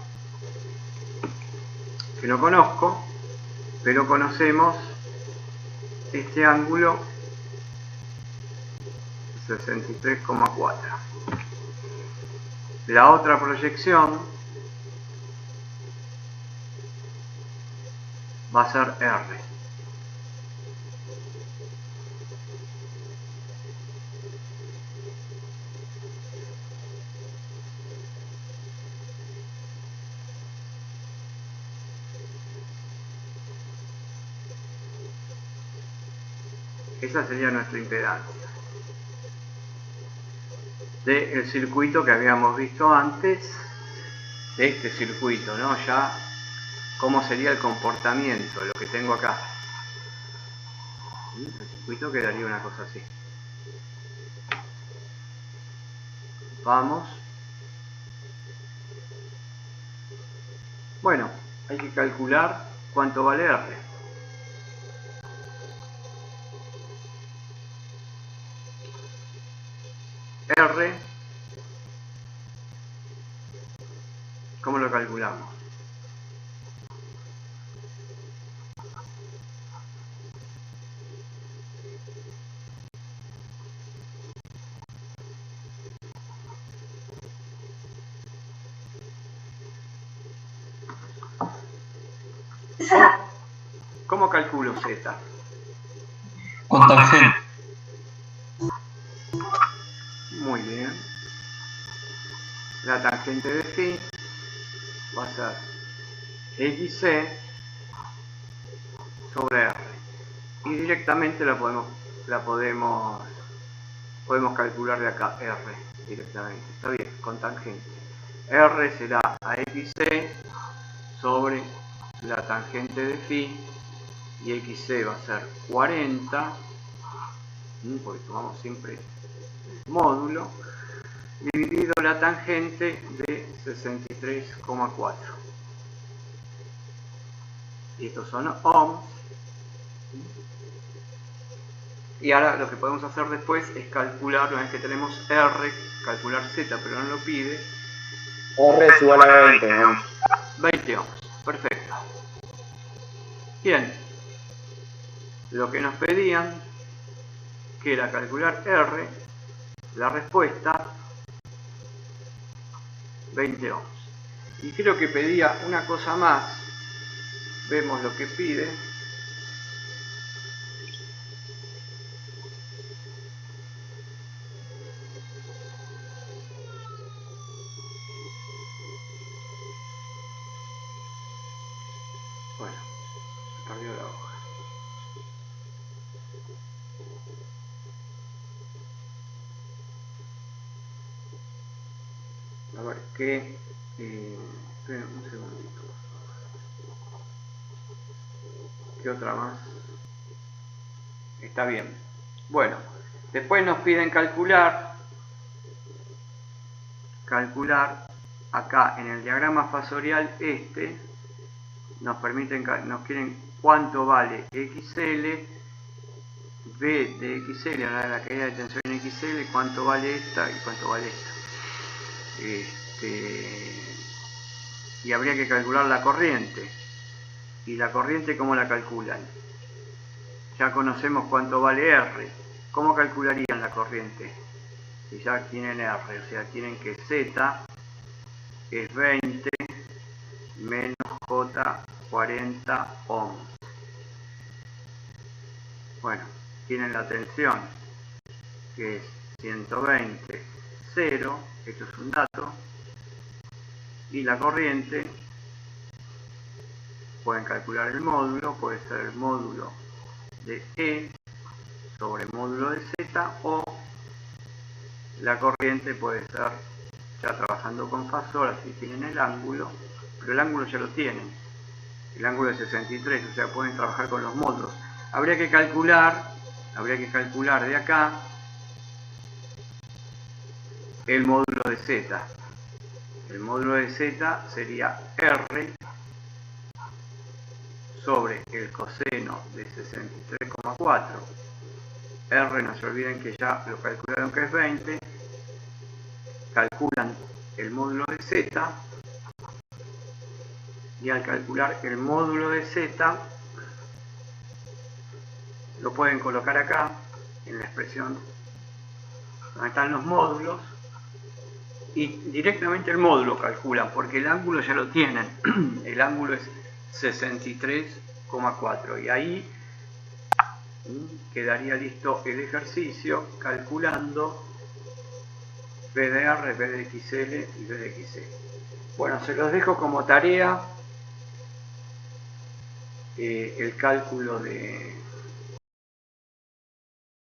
que no conozco, pero conocemos este ángulo 63,4. La otra proyección va a ser R. Esa sería nuestra impedancia del circuito que habíamos visto antes, de este circuito, ¿no? Ya cómo sería el comportamiento, lo que tengo acá. El circuito quedaría una cosa así. Vamos. Bueno, hay que calcular cuánto vale R. R, ¿cómo lo calculamos? ¿Cómo calculo Z? Con tangente. Muy bien. La tangente de phi va a ser XC sobre R. Y directamente podemos calcular de acá R directamente. Está bien, con tangente. R será a XC sobre la tangente de phi, y XC va a ser 40, porque tomamos siempre el módulo, dividido la tangente de 63,4. Y estos son ohms. Y ahora lo que podemos hacer después es calcular, una vez que tenemos R, calcular Z, pero no lo pide. R es igual a 20 ohms. 20 ohms, perfecto. Bien, lo que nos pedían, que era calcular R, la respuesta, 20 ohms. Y creo que pedía una cosa más, vemos lo que pide. Bueno, se perdió la hoja. A ver qué... esperen un segundito. ¿Qué otra más? Está bien. Bueno, después nos piden calcular acá en el diagrama fasorial nos quieren cuánto vale XL, B de XL, ahora la caída de tensión en XL, cuánto vale esta y cuánto vale esta. Y habría que calcular la corriente. ¿Y la corriente cómo la calculan? Ya conocemos cuánto vale R. ¿Cómo calcularían la corriente? Si ya tienen R, o sea, tienen que Z es 20 menos J 40 ohms. Bueno, tienen la tensión, que es 120, 0, esto es un dato, y la corriente, pueden calcular el módulo, puede ser el módulo de E sobre módulo de Z, o la corriente puede ser, ya trabajando con fasor, así tienen el ángulo, pero el ángulo ya lo tienen, el ángulo es 63, o sea, pueden trabajar con los módulos. Habría que calcular de acá el módulo de Z. El módulo de Z sería R sobre el coseno de 63,4. R, no se olviden que ya lo calcularon que es 20. Calculan el módulo de Z. Y al calcular el módulo de Z, lo pueden colocar acá, en la expresión donde están los módulos. Y directamente el módulo calculan, porque el ángulo ya lo tienen. El ángulo es 63,4. Y ahí quedaría listo el ejercicio calculando B de R, B de XL y B de XC. Bueno, se los dejo como tarea el cálculo de